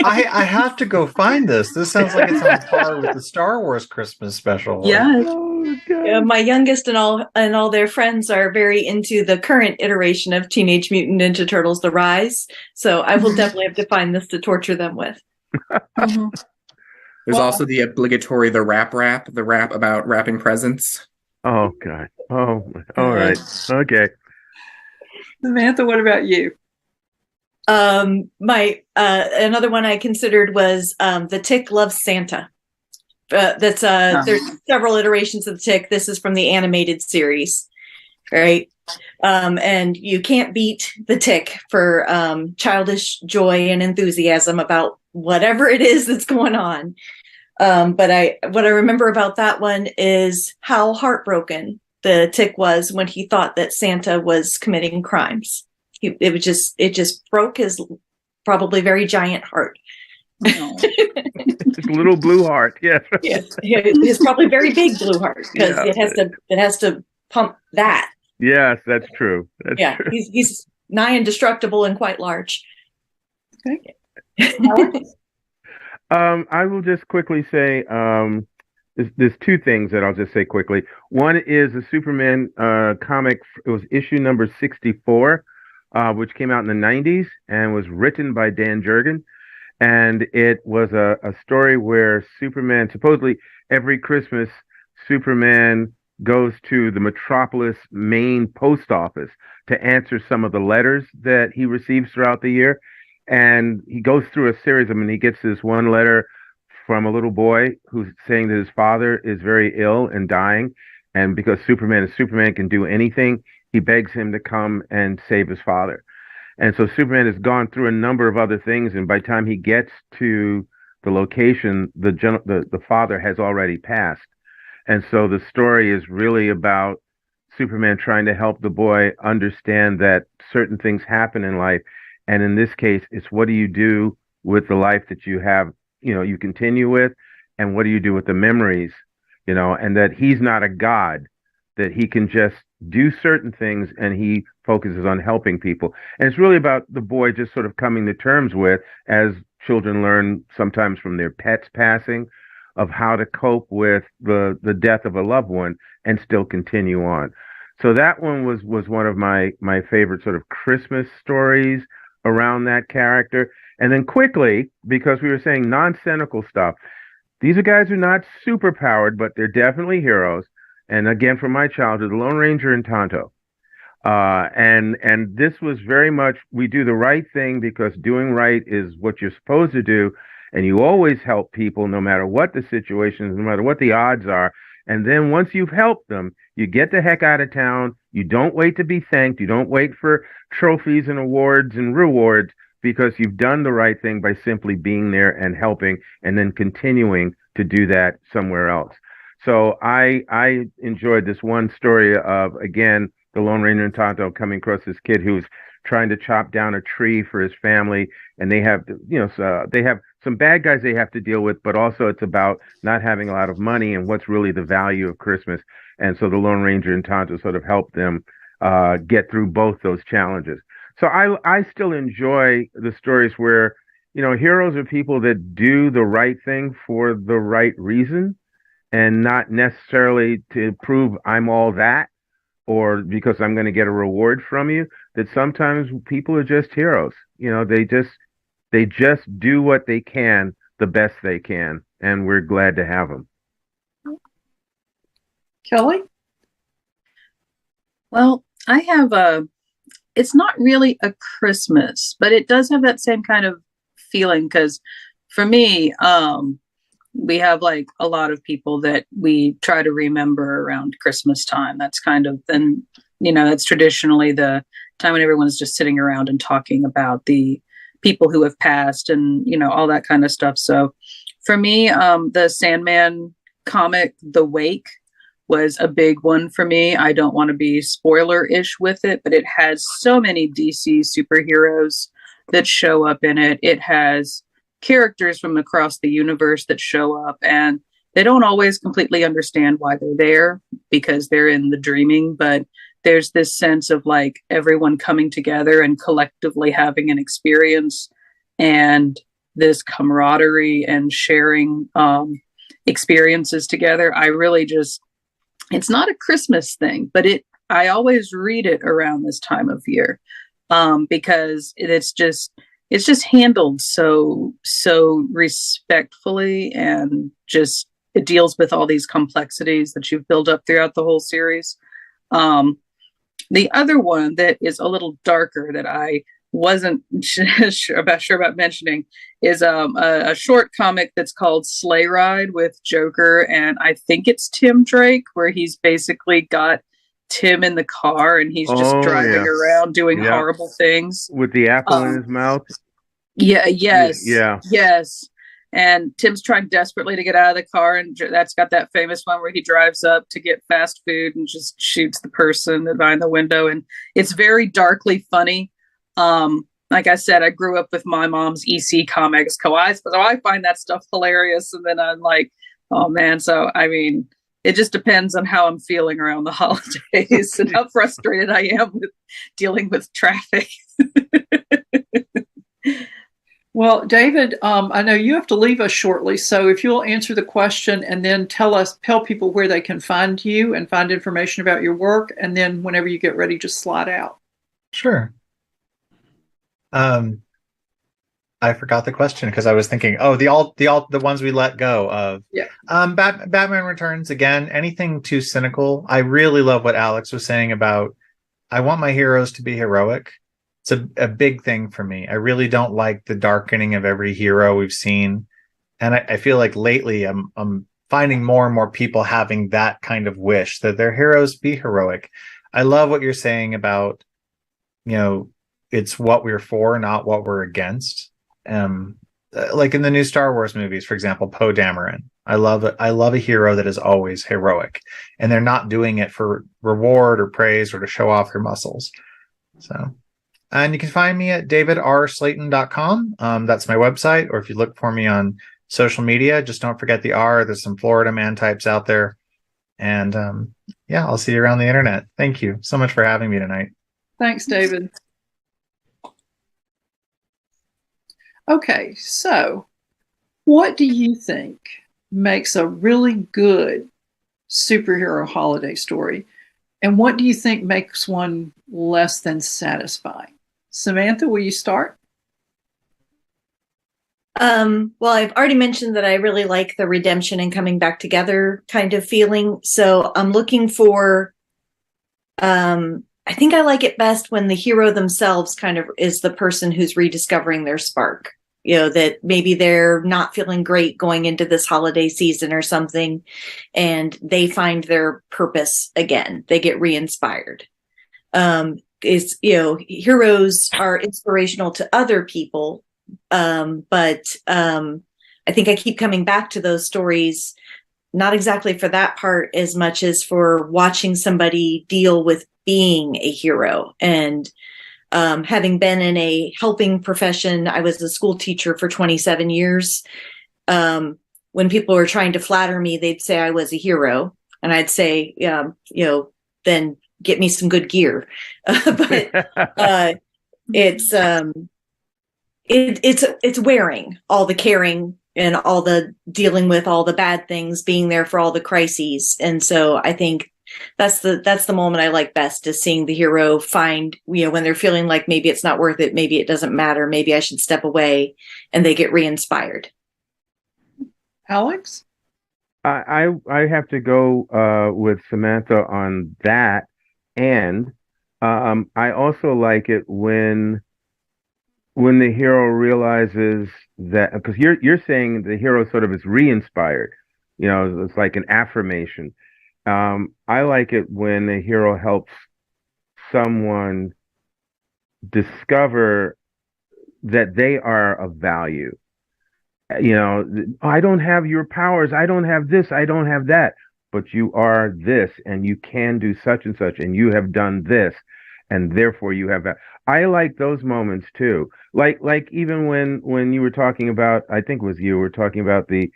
I have to go find this. This sounds like it's on par with the Star Wars Christmas special. Yeah. Oh, My youngest and all their friends are very into the current iteration of Teenage Mutant Ninja Turtles: The Rise. So I will definitely have to find this to torture them with. There's also the obligatory the rap about wrapping presents. Oh God. Oh, all right. Okay. Samantha, what about you? My another one I considered was The Tick Loves Santa. There's several iterations of the Tick. This is from the animated series, right? And you can't beat the Tick for childish joy and enthusiasm about whatever it is that's going on. But what I remember about that one is how heartbroken the Tick was when he thought that Santa was committing crimes. It just broke his probably very giant heart. His little blue heart, yes. Yes, his probably very big blue heart because it has to pump that. Yes, that's true. That's true. He's nigh indestructible and quite large. Okay. I will just quickly say there's two things that I'll just say quickly. One is the Superman comic. It was issue number 64, which came out in the 90s and was written by Dan Jurgen. And it was a story where Superman, supposedly every Christmas, Superman goes to the Metropolis main post office to answer some of the letters that he receives throughout the year. And he goes through a series of them, and he gets this one letter from a little boy who's saying that his father is very ill and dying. And because Superman can do anything, he begs him to come and save his father. And so Superman has gone through a number of other things, and by the time he gets to the location, the father has already passed. And so the story is really about Superman trying to help the boy understand that certain things happen in life. And in this case, it's what do you do with the life that you have, you continue with, and what do you do with the memories, and that he's not a god, that he can just do certain things and he focuses on helping people. And it's really about the boy just sort of coming to terms with, as children learn sometimes from their pets passing, of how to cope with the death of a loved one and still continue on. So that one was one of my favorite sort of Christmas stories around that character. And then quickly, because we were saying nonsensical stuff, these are guys who are not super powered, but they're definitely heroes. And again, from my childhood, the Lone Ranger and Tonto. And this was very much, we do the right thing because doing right is what you're supposed to do. And you always help people no matter what the situation is, no matter what the odds are. And then once you've helped them, you get the heck out of town. You don't wait to be thanked. You don't wait for trophies and awards and rewards, because you've done the right thing by simply being there and helping, and then continuing to do that somewhere else. So I enjoyed this one story of, again, the Lone Ranger and Tonto coming across this kid who's trying to chop down a tree for his family, and they have, they have some bad guys they have to deal with, but also it's about not having a lot of money and what's really the value of Christmas. And so the Lone Ranger and Tonto sort of help them get through both those challenges. So I still enjoy the stories where, heroes are people that do the right thing for the right reason, and not necessarily to prove I'm all that, or because I'm going to get a reward from you. That sometimes people are just heroes. They just do what they can, the best they can, and we're glad to have them. Kelley? Well, I have it's not really a Christmas, but it does have that same kind of feeling, because for me, we have like a lot of people that we try to remember around Christmas time. That's kind of, then, that's traditionally the time when everyone's just sitting around and talking about the people who have passed and, all that kind of stuff. So for me, the Sandman comic, The Wake, was a big one for me. I don't want to be spoiler-ish with it, but it has so many DC superheroes that show up in it. It has characters from across the universe that show up, and they don't always completely understand why they're there because they're in the dreaming, but there's this sense of like everyone coming together and collectively having an experience, and this camaraderie and sharing experiences together. I really just, it's not a Christmas thing, but I always read it around this time of year because it's just handled so respectfully, and just it deals with all these complexities that you've built up throughout the whole series. The other one that is a little darker that I wasn't sure about mentioning is a short comic that's called Sleigh Ride with Joker, and I think it's Tim Drake, where he's basically got Tim in the car and he's just driving around doing horrible things with the apple in his mouth. Yes. And Tim's trying desperately to get out of the car, and that's got that famous one where he drives up to get fast food and just shoots the person behind the window, and it's very darkly funny. Like I said, I grew up with my mom's EC comics, so I find that stuff hilarious, and then I'm like, oh man. So I mean, it just depends on how I'm feeling around the holidays and how frustrated I am with dealing with traffic. Well, David, I know you have to leave us shortly, so if you'll answer the question and then tell people where they can find you and find information about your work, and then whenever you get ready, just slide out. Sure. I forgot the question because I was thinking, the ones we let go of. Yeah. Batman Returns, again, anything too cynical. I really love what Alex was saying about, I want my heroes to be heroic. It's a big thing for me. I really don't like the darkening of every hero we've seen. And I feel like lately I'm finding more and more people having that kind of wish that their heroes be heroic. I love what you're saying about, it's what we're for, not what we're against. like in the new Star Wars movies, for example, Poe Dameron. I love a hero that is always heroic, and they're not doing it for reward or praise or to show off their muscles. So, and you can find me at davidslayton.com. That's my website. Or if you look for me on social media, just don't forget the R. There's some Florida man types out there. And yeah, I'll see you around the internet. Thank you so much for having me tonight. Thanks, David. Okay, so what do you think makes a really good superhero holiday story? And what do you think makes one less than satisfying? Samantha, will you start? Well, I've already mentioned that I really like the redemption and coming back together kind of feeling. So I'm looking for, I think I like it best when the hero themselves kind of is the person who's rediscovering their spark. You know, that maybe they're not feeling great going into this holiday season or something, and they find their purpose again. They get re-inspired. Heroes are inspirational to other people, but I think I keep coming back to those stories, not exactly for that part as much as for watching somebody deal with being a hero. And having been in a helping profession, I was a school teacher for 27 years. When people were trying to flatter me, they'd say I was a hero. And I'd say, then get me some good gear. But it's wearing all the caring and all the dealing with all the bad things, being there for all the crises. And so I think that's the moment I like best, is seeing the hero find, when they're feeling like maybe it's not worth it, maybe it doesn't matter, maybe I should step away, and they get re-inspired. Alex? I have to go with Samantha on that, and I also like it when the hero realizes that, because you're saying the hero sort of is re-inspired, it's like an affirmation. I like it when a hero helps someone discover that they are of value. I don't have your powers. I don't have this. I don't have that. But you are this, and you can do such and such, and you have done this, and therefore you have that. I like those moments too. Like even when you were talking about, I think it was you were talking about the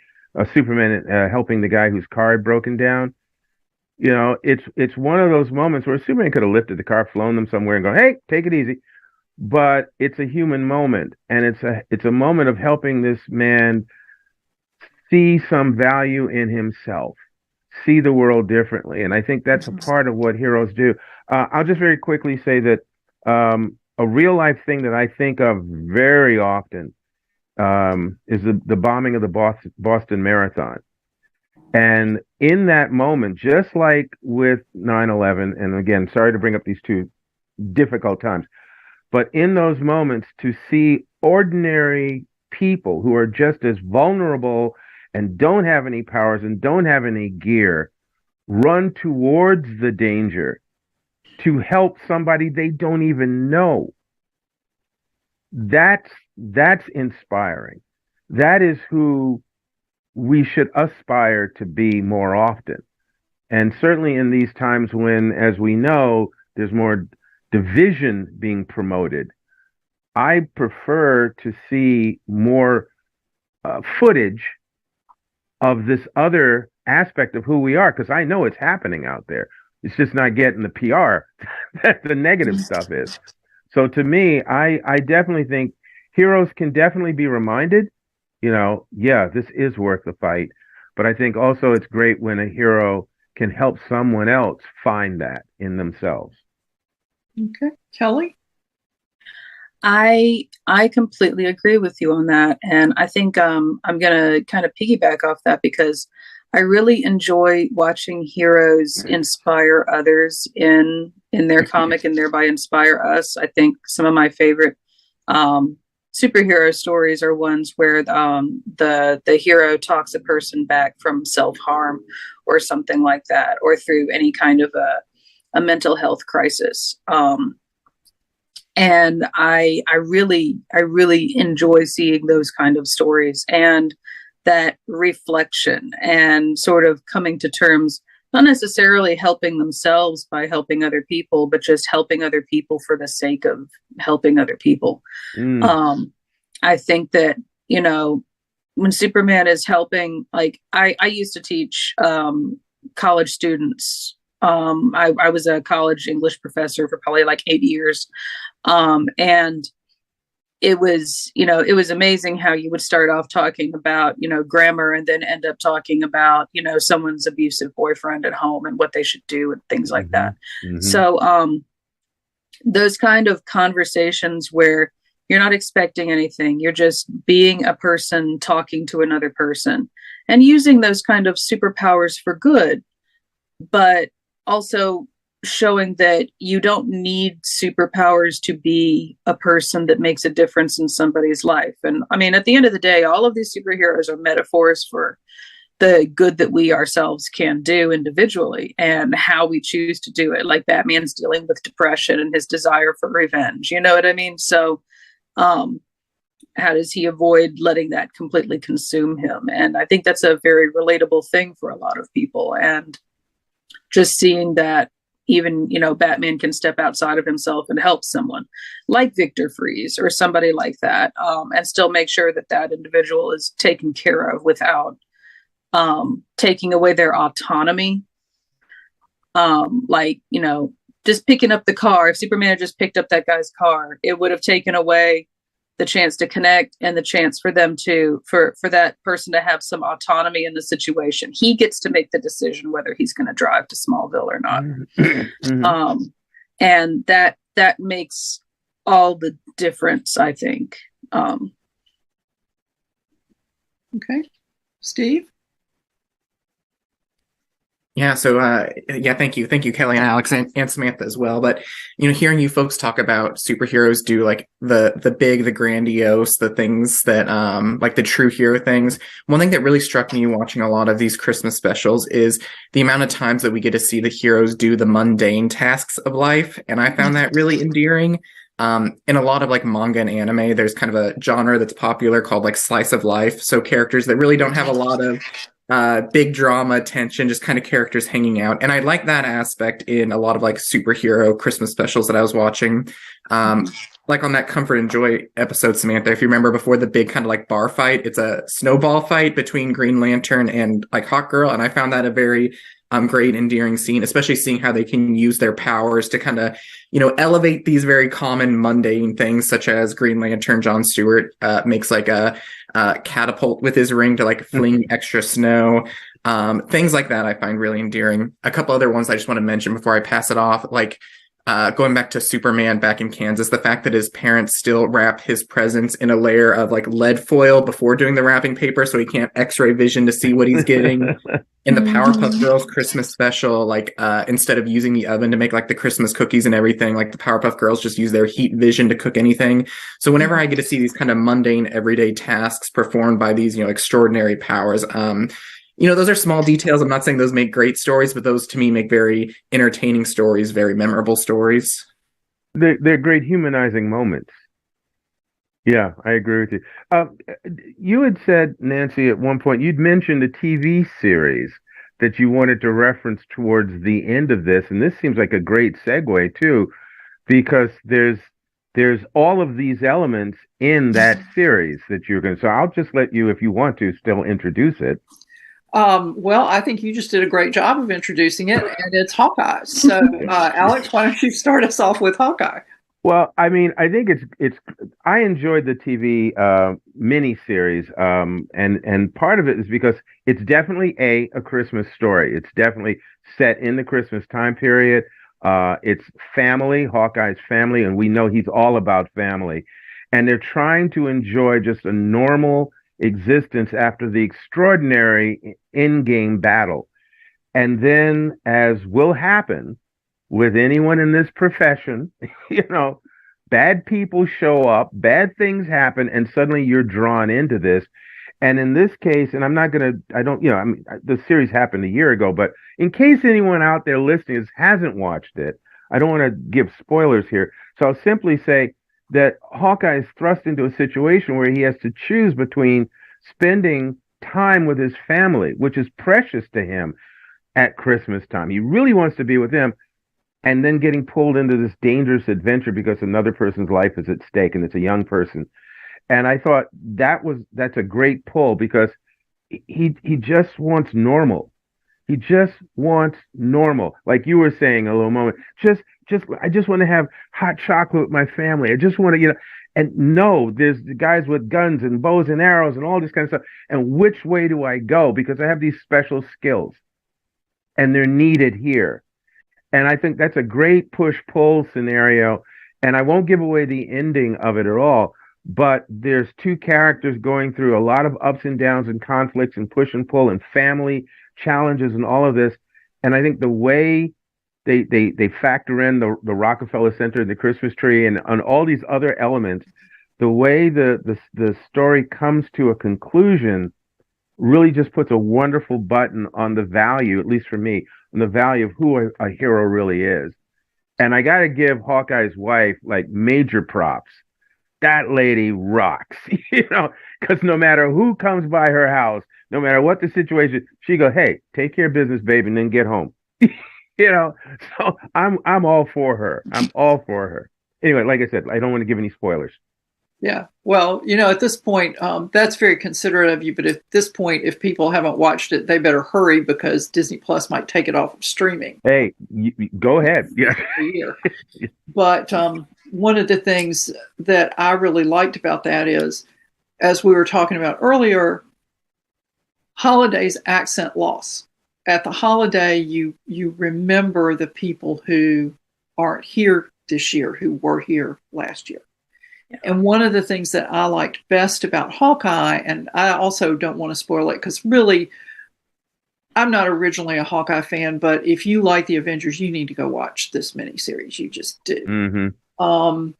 Superman helping the guy whose car had broken down. It's one of those moments where Superman could have lifted the car, flown them somewhere, and gone, "Hey, take it easy." But it's a human moment, and it's a moment of helping this man see some value in himself, see the world differently, and I think that's a part of what heroes do. I'll just very quickly say that a real life thing that I think of very often is the bombing of the Boston Marathon. And in that moment, just like with 9/11, and again, sorry to bring up these two difficult times, but in those moments, to see ordinary people who are just as vulnerable and don't have any powers and don't have any gear run towards the danger to help somebody they don't even know, that's inspiring. That is who we should aspire to be more often. And certainly in these times when, as we know, there's more division being promoted, I prefer to see more footage of this other aspect of who we are, because I know it's happening out there. It's just not getting the PR that the negative stuff is. So to me, I definitely think heroes can definitely be reminded, yeah, this is worth the fight. But I think also it's great when a hero can help someone else find that in themselves. Okay. Kelley? I completely agree with you on that. And I think I'm going to kind of piggyback off that, because I really enjoy watching heroes inspire others in their comic and thereby inspire us. I think some of my favorite superhero stories are ones where the hero talks a person back from self-harm or something like that, or through any kind of a mental health crisis. And I really enjoy seeing those kind of stories and that reflection and sort of coming to terms, not necessarily helping themselves by helping other people, but just helping other people for the sake of helping other people. I think that, you know, when Superman is helping, like I used to teach college students. I was a college English professor for probably like 8 years. And it was, you know, it was amazing how you would start off talking about, you know, grammar and then end up talking about, you know, someone's abusive boyfriend at home and what they should do and things like that. So those kind of conversations where you're not expecting anything, you're just being a person talking to another person and using those kind of superpowers for good, but also showing that you don't need superpowers to be a person that makes a difference in somebody's life. And I mean, at the end of the day, all of these superheroes are metaphors for the good that we ourselves can do individually and how we choose to do it. Like Batman's dealing with depression and his desire for revenge. You know what I mean? So, how does he avoid letting that completely consume him? And I think that's a very relatable thing for a lot of people. And just seeing that even, you know, Batman can step outside of himself and help someone like Victor Freeze or somebody like that, and still make sure that that individual is taken care of without taking away their autonomy. Like, you know, just picking up the car. If Superman had just picked up that guy's car, it would have taken away the chance to connect and the chance for them to, for that person to have some autonomy in the situation. He gets to make the decision whether he's going to drive to Smallville or not. And that makes all the difference, I think. Okay. Steve? Yeah. So, thank you, Kelley and Alex and Samantha as well. But, you know, hearing you folks talk about superheroes do like the big, the grandiose, the things that, like the true hero things. One thing that really struck me watching a lot of these Christmas specials is the amount of times that we get to see the heroes do the mundane tasks of life. And I found that really endearing. In a lot of like manga and anime, there's kind of a genre that's popular called like slice of life. So characters that really don't have a lot of big drama, tension, just kind of characters hanging out. And I like that aspect in a lot of like superhero Christmas specials that I was watching. Like on that Comfort and Joy episode, Samantha, if you remember before the big kind of like bar fight, it's a snowball fight between Green Lantern and like Hawk Girl. And I found that a very great, endearing scene, especially seeing how they can use their powers to kind of, you know, elevate these very common mundane things, such as Green Lantern John Stewart makes like a catapult with his ring to like fling extra snow. Things like that I find really endearing. A couple other ones I just want to mention before I pass it off, like going back to Superman back in Kansas, the fact that his parents still wrap his presents in a layer of like lead foil before doing the wrapping paper so he can't x-ray vision to see what he's getting. In the Powerpuff Girls Christmas special, like instead of using the oven to make like the Christmas cookies and everything, like the Powerpuff Girls just use their heat vision to cook anything. So whenever I get to see these kind of mundane everyday tasks performed by these, you know, extraordinary powers, you know, those are small details. I'm not saying those make great stories, but those to me make very entertaining stories, very memorable stories. They're great humanizing moments. Yeah, I agree with you. You had said, Nancy, at one point, you'd mentioned a TV series that you wanted to reference towards the end of this. And this seems like a great segue, too, because there's all of these elements in that series that you're going to. So I'll just let you, if you want to, still introduce it. Well, I think you just did a great job of introducing it, and it's Hawkeye. So, Alex, why don't you start us off with Hawkeye? Well, I mean, I think it's. I enjoyed the TV miniseries, and part of it is because it's definitely a Christmas story. It's definitely set in the Christmas time period. It's family, Hawkeye's family, and we know he's all about family. And they're trying to enjoy just a normal existence after the extraordinary in-game battle. And then, as will happen with anyone in this profession, you know, bad people show up, bad things happen, and suddenly you're drawn into this. And in this case, and I mean, the series happened a year ago, but in case anyone out there listening hasn't watched it, I don't want to give spoilers here. So I'll simply say that Hawkeye is thrust into a situation where he has to choose between spending time with his family, which is precious to him at Christmas time. He really wants to be with them, and then getting pulled into this dangerous adventure because another person's life is at stake, and it's a young person. And I thought that's a great pull, because he just wants normal. He just wants normal. Like you were saying a little moment, I just want to have hot chocolate with my family. I just want to, and no, there's the guys with guns and bows and arrows and all this kind of stuff. And which way do I go? Because I have these special skills and they're needed here. And I think that's a great push-pull scenario. And I won't give away the ending of it at all, but there's two characters going through a lot of ups and downs and conflicts and push and pull and family challenges and all of this. And I think the way they factor in the Rockefeller Center, the Christmas tree, and on all these other elements, the way the story comes to a conclusion really just puts a wonderful button on the value, at least for me, on the value of who a hero really is. And I got to give Hawkeye's wife like major props. That lady rocks, because no matter who comes by her house, no matter what the situation, she goes, "Hey, take care of business, baby, and then get home." So I'm all for her. I'm all for her. Anyway, like I said, I don't want to give any spoilers. Yeah. Well, at this point, that's very considerate of you. But at this point, if people haven't watched it, they better hurry, because Disney Plus might take it off of streaming. Hey, go ahead. Yeah. But one of the things that I really liked about that is, as we were talking about earlier, holidays accent loss. At the holiday, you remember the people who aren't here this year, who were here last year. Yeah. And one of the things that I liked best about Hawkeye, and I also don't want to spoil it, because really, I'm not originally a Hawkeye fan, but if you like the Avengers, you need to go watch this miniseries. You just do. Mm-hmm.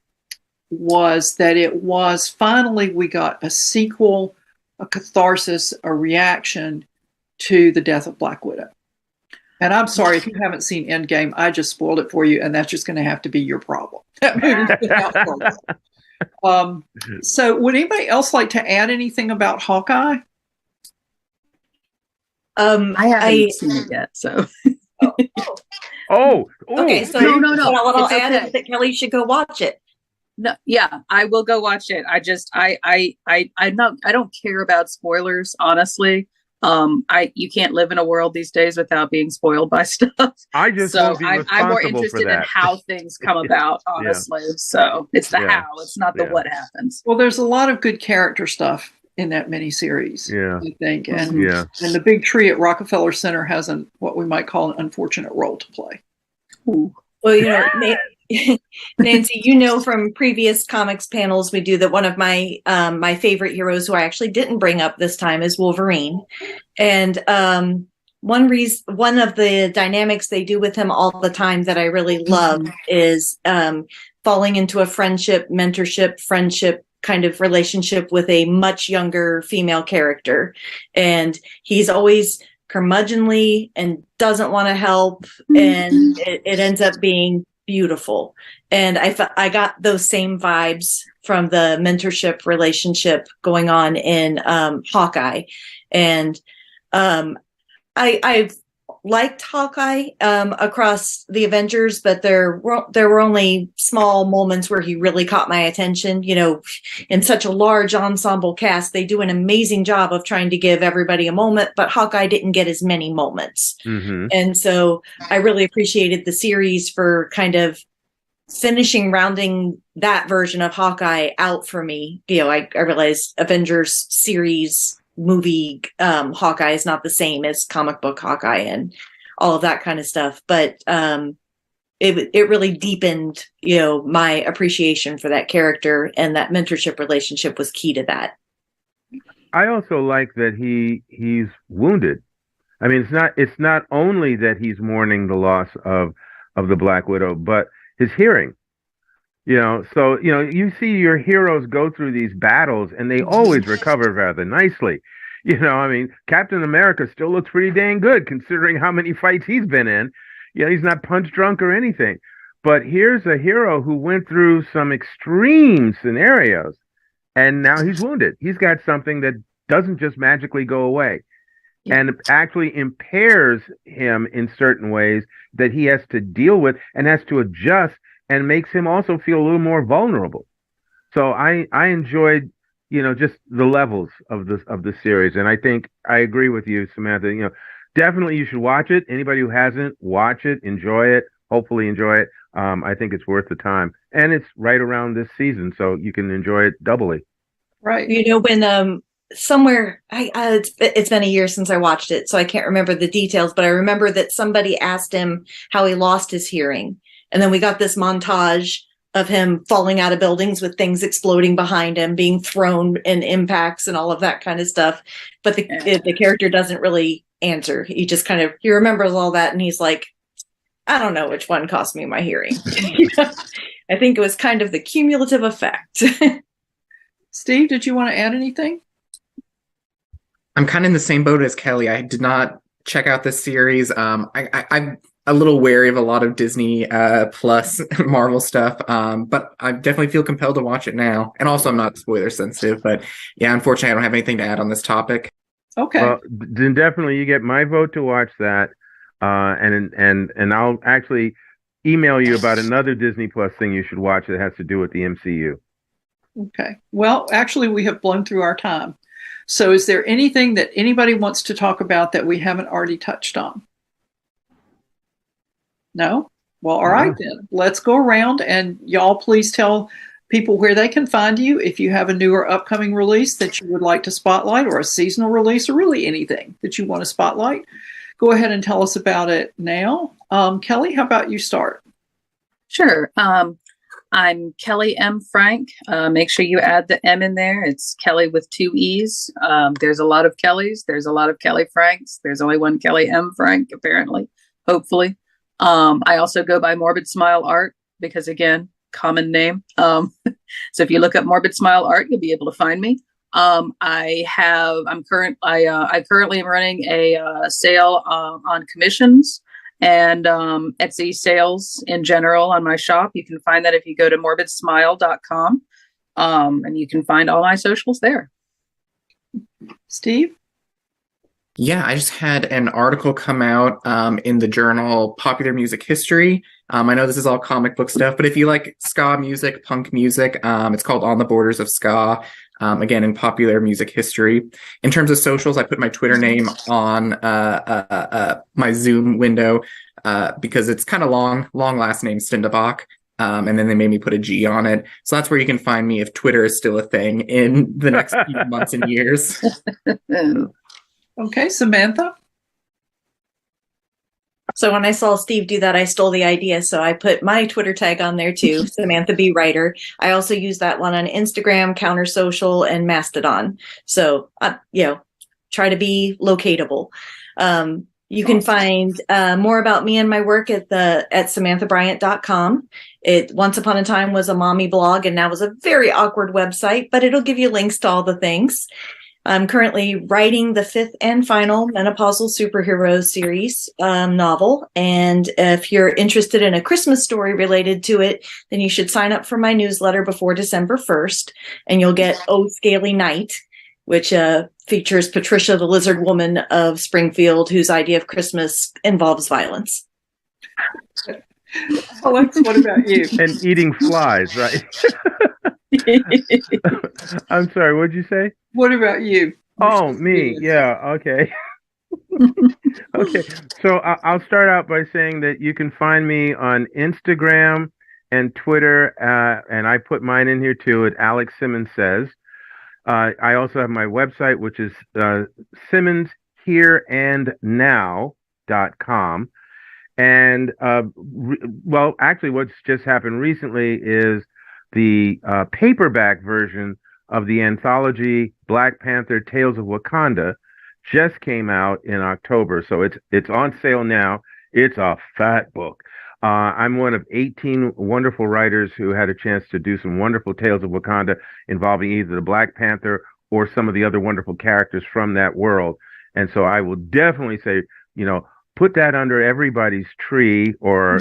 Was that it was finally, we got a sequel, a catharsis, a reaction to the death of Black Widow. And I'm sorry if you haven't seen Endgame, I just spoiled it for you, and that's just going to have to be your problem. That movie's been out for a while. So would anybody else like to add anything about Hawkeye? I haven't seen it yet, so. Okay, so no. What I'll add is that Kelley should go watch it. No, yeah, I will go watch it. I don't care about spoilers, honestly. You can't live in a world these days without being spoiled by stuff. I'm more interested in how things come about, honestly. Yeah. So it's the how, it's not the what happens. Well, there's a lot of good character stuff in that miniseries, I think. And the big tree at Rockefeller Center has what we might call an unfortunate role to play. Ooh. Well, Nancy, from previous comics panels we do, that one of my my favorite heroes, who I actually didn't bring up this time, is Wolverine. And one of the dynamics they do with him all the time that I really love is falling into a mentorship, friendship kind of relationship with a much younger female character. And he's always curmudgeonly and doesn't want to help, and it ends up being beautiful. And I got those same vibes from the mentorship relationship going on in Hawkeye. And I've liked Hawkeye across the Avengers, but there were only small moments where he really caught my attention. In such a large ensemble cast, they do an amazing job of trying to give everybody a moment, but Hawkeye didn't get as many moments. Mm-hmm. And so I really appreciated the series for kind of rounding that version of Hawkeye out for me. I realized Avengers series movie Hawkeye is not the same as comic book Hawkeye and all of that kind of stuff, but it really deepened my appreciation for that character, and that mentorship relationship was key to that. I also like that he's wounded. I mean, it's not only that he's mourning the loss of the Black Widow, but his hearing. So you see your heroes go through these battles, and they always recover rather nicely. I mean, Captain America still looks pretty dang good considering how many fights he's been in. He's not punch drunk or anything. But here's a hero who went through some extreme scenarios, and now he's wounded. He's got something that doesn't just magically go away, and actually impairs him in certain ways that he has to deal with and has to adjust, and makes him also feel a little more vulnerable. So I enjoyed, just the levels of the series, and I think I agree with you, Samantha. Definitely you should watch it. Anybody who hasn't, watch it, enjoy it, hopefully enjoy it. I think it's worth the time, and it's right around this season, so you can enjoy it doubly. Right. When somewhere it's been a year since I watched it, so I can't remember the details, but I remember that somebody asked him how he lost his hearing, and then we got this montage of him falling out of buildings with things exploding behind him, being thrown in impacts and all of that kind of stuff. But the character doesn't really answer. He just he remembers all that, and he's like, I don't know which one cost me my hearing. I think it was kind of the cumulative effect. Steve, did you want to add anything? I'm kind of in the same boat as Kelley. I did not check out this series. I'm a little wary of a lot of Disney plus Marvel stuff, but I definitely feel compelled to watch it now. And also, I'm not spoiler sensitive, but yeah, unfortunately, I don't have anything to add on this topic. Okay. Well, then definitely you get my vote to watch that, and I'll actually email you about another Disney Plus thing you should watch that has to do with the MCU. Okay. Well, actually, we have blown through our time. So is there anything that anybody wants to talk about that we haven't already touched on? No? Well, all right then. Let's go around, and y'all please tell people where they can find you if you have a new or upcoming release that you would like to spotlight, or a seasonal release, or really anything that you want to spotlight. Go ahead and tell us about it now. Kelley, how about you start? Sure. I'm Kelley M. Frank. Make sure you add the M in there. It's Kelley with 2 E's. There's a lot of Kellys. There's a lot of Kelley Franks. There's only one Kelley M. Frank, apparently, hopefully. I also go by Morbid Smile Art because, again, common name. So if you look up Morbid Smile Art, you'll be able to find me. I currently am running a sale on commissions and Etsy sales in general on my shop. You can find that if you go to morbidsmile.com, and you can find all my socials there. Steve? Yeah, I just had an article come out in the journal Popular Music History. I know this is all comic book stuff, but if you like ska music, punk music, it's called On the Borders of Ska, again, in Popular Music History. In terms of socials, I put my Twitter name on my Zoom window because it's kind of long last name, Stendebach. And then they made me put a G on it. So that's where you can find me if Twitter is still a thing in the next few months and years. Okay, Samantha? So when I saw Steve do that, I stole the idea. So I put my Twitter tag on there too, Samantha B. Writer. I also use that one on Instagram, Counter Social, and Mastodon. So, try to be locatable. You can find more about me and my work at SamanthaBryant.com. It once upon a time was a mommy blog, and now is a very awkward website, but it'll give you links to all the things. I'm currently writing the 5th and final Menopausal Superheroes series novel. And if you're interested in a Christmas story related to it, then you should sign up for my newsletter before December 1st. And you'll get Oh Scaly Night, which features Patricia, the lizard woman of Springfield, whose idea of Christmas involves violence. Alex, what about you? And eating flies, right? I'm sorry, what'd you say? What about you? Oh, me. Yeah, okay. Okay, so I'll start out by saying that you can find me on Instagram and Twitter, and I put mine in here too at Alex Simmons Says. I also have my website, which is simmonshereandnow.com. And, well, actually, what's just happened recently is the paperback version of the anthology Black Panther Tales of Wakanda just came out in October. So it's on sale now. It's a fat book. I'm one of 18 wonderful writers who had a chance to do some wonderful Tales of Wakanda involving either the Black Panther or some of the other wonderful characters from that world. And so I will definitely say, put that under everybody's tree, or,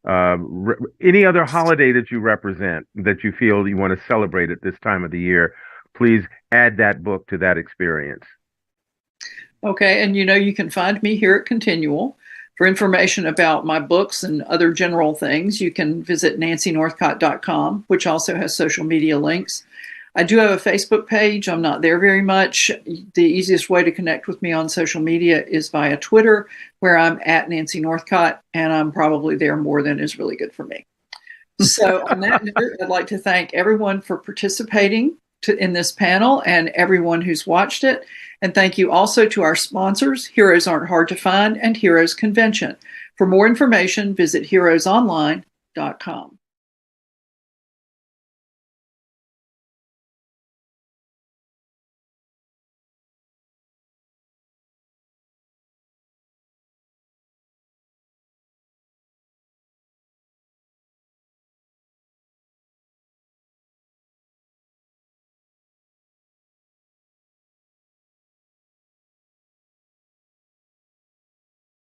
any other holiday that you represent that you feel you want to celebrate at this time of the year, please add that book to that experience. Okay, and you can find me here at ConTinual. For information about my books and other general things, you can visit nancynorthcott.com, which also has social media links. I do have a Facebook page. I'm not there very much. The easiest way to connect with me on social media is via Twitter, where I'm at Nancy Northcott, and I'm probably there more than is really good for me. So on that note, I'd like to thank everyone for participating in this panel and everyone who's watched it. And thank you also to our sponsors, Heroes Aren't Hard to Find and Heroes Convention. For more information, visit heroesonline.com.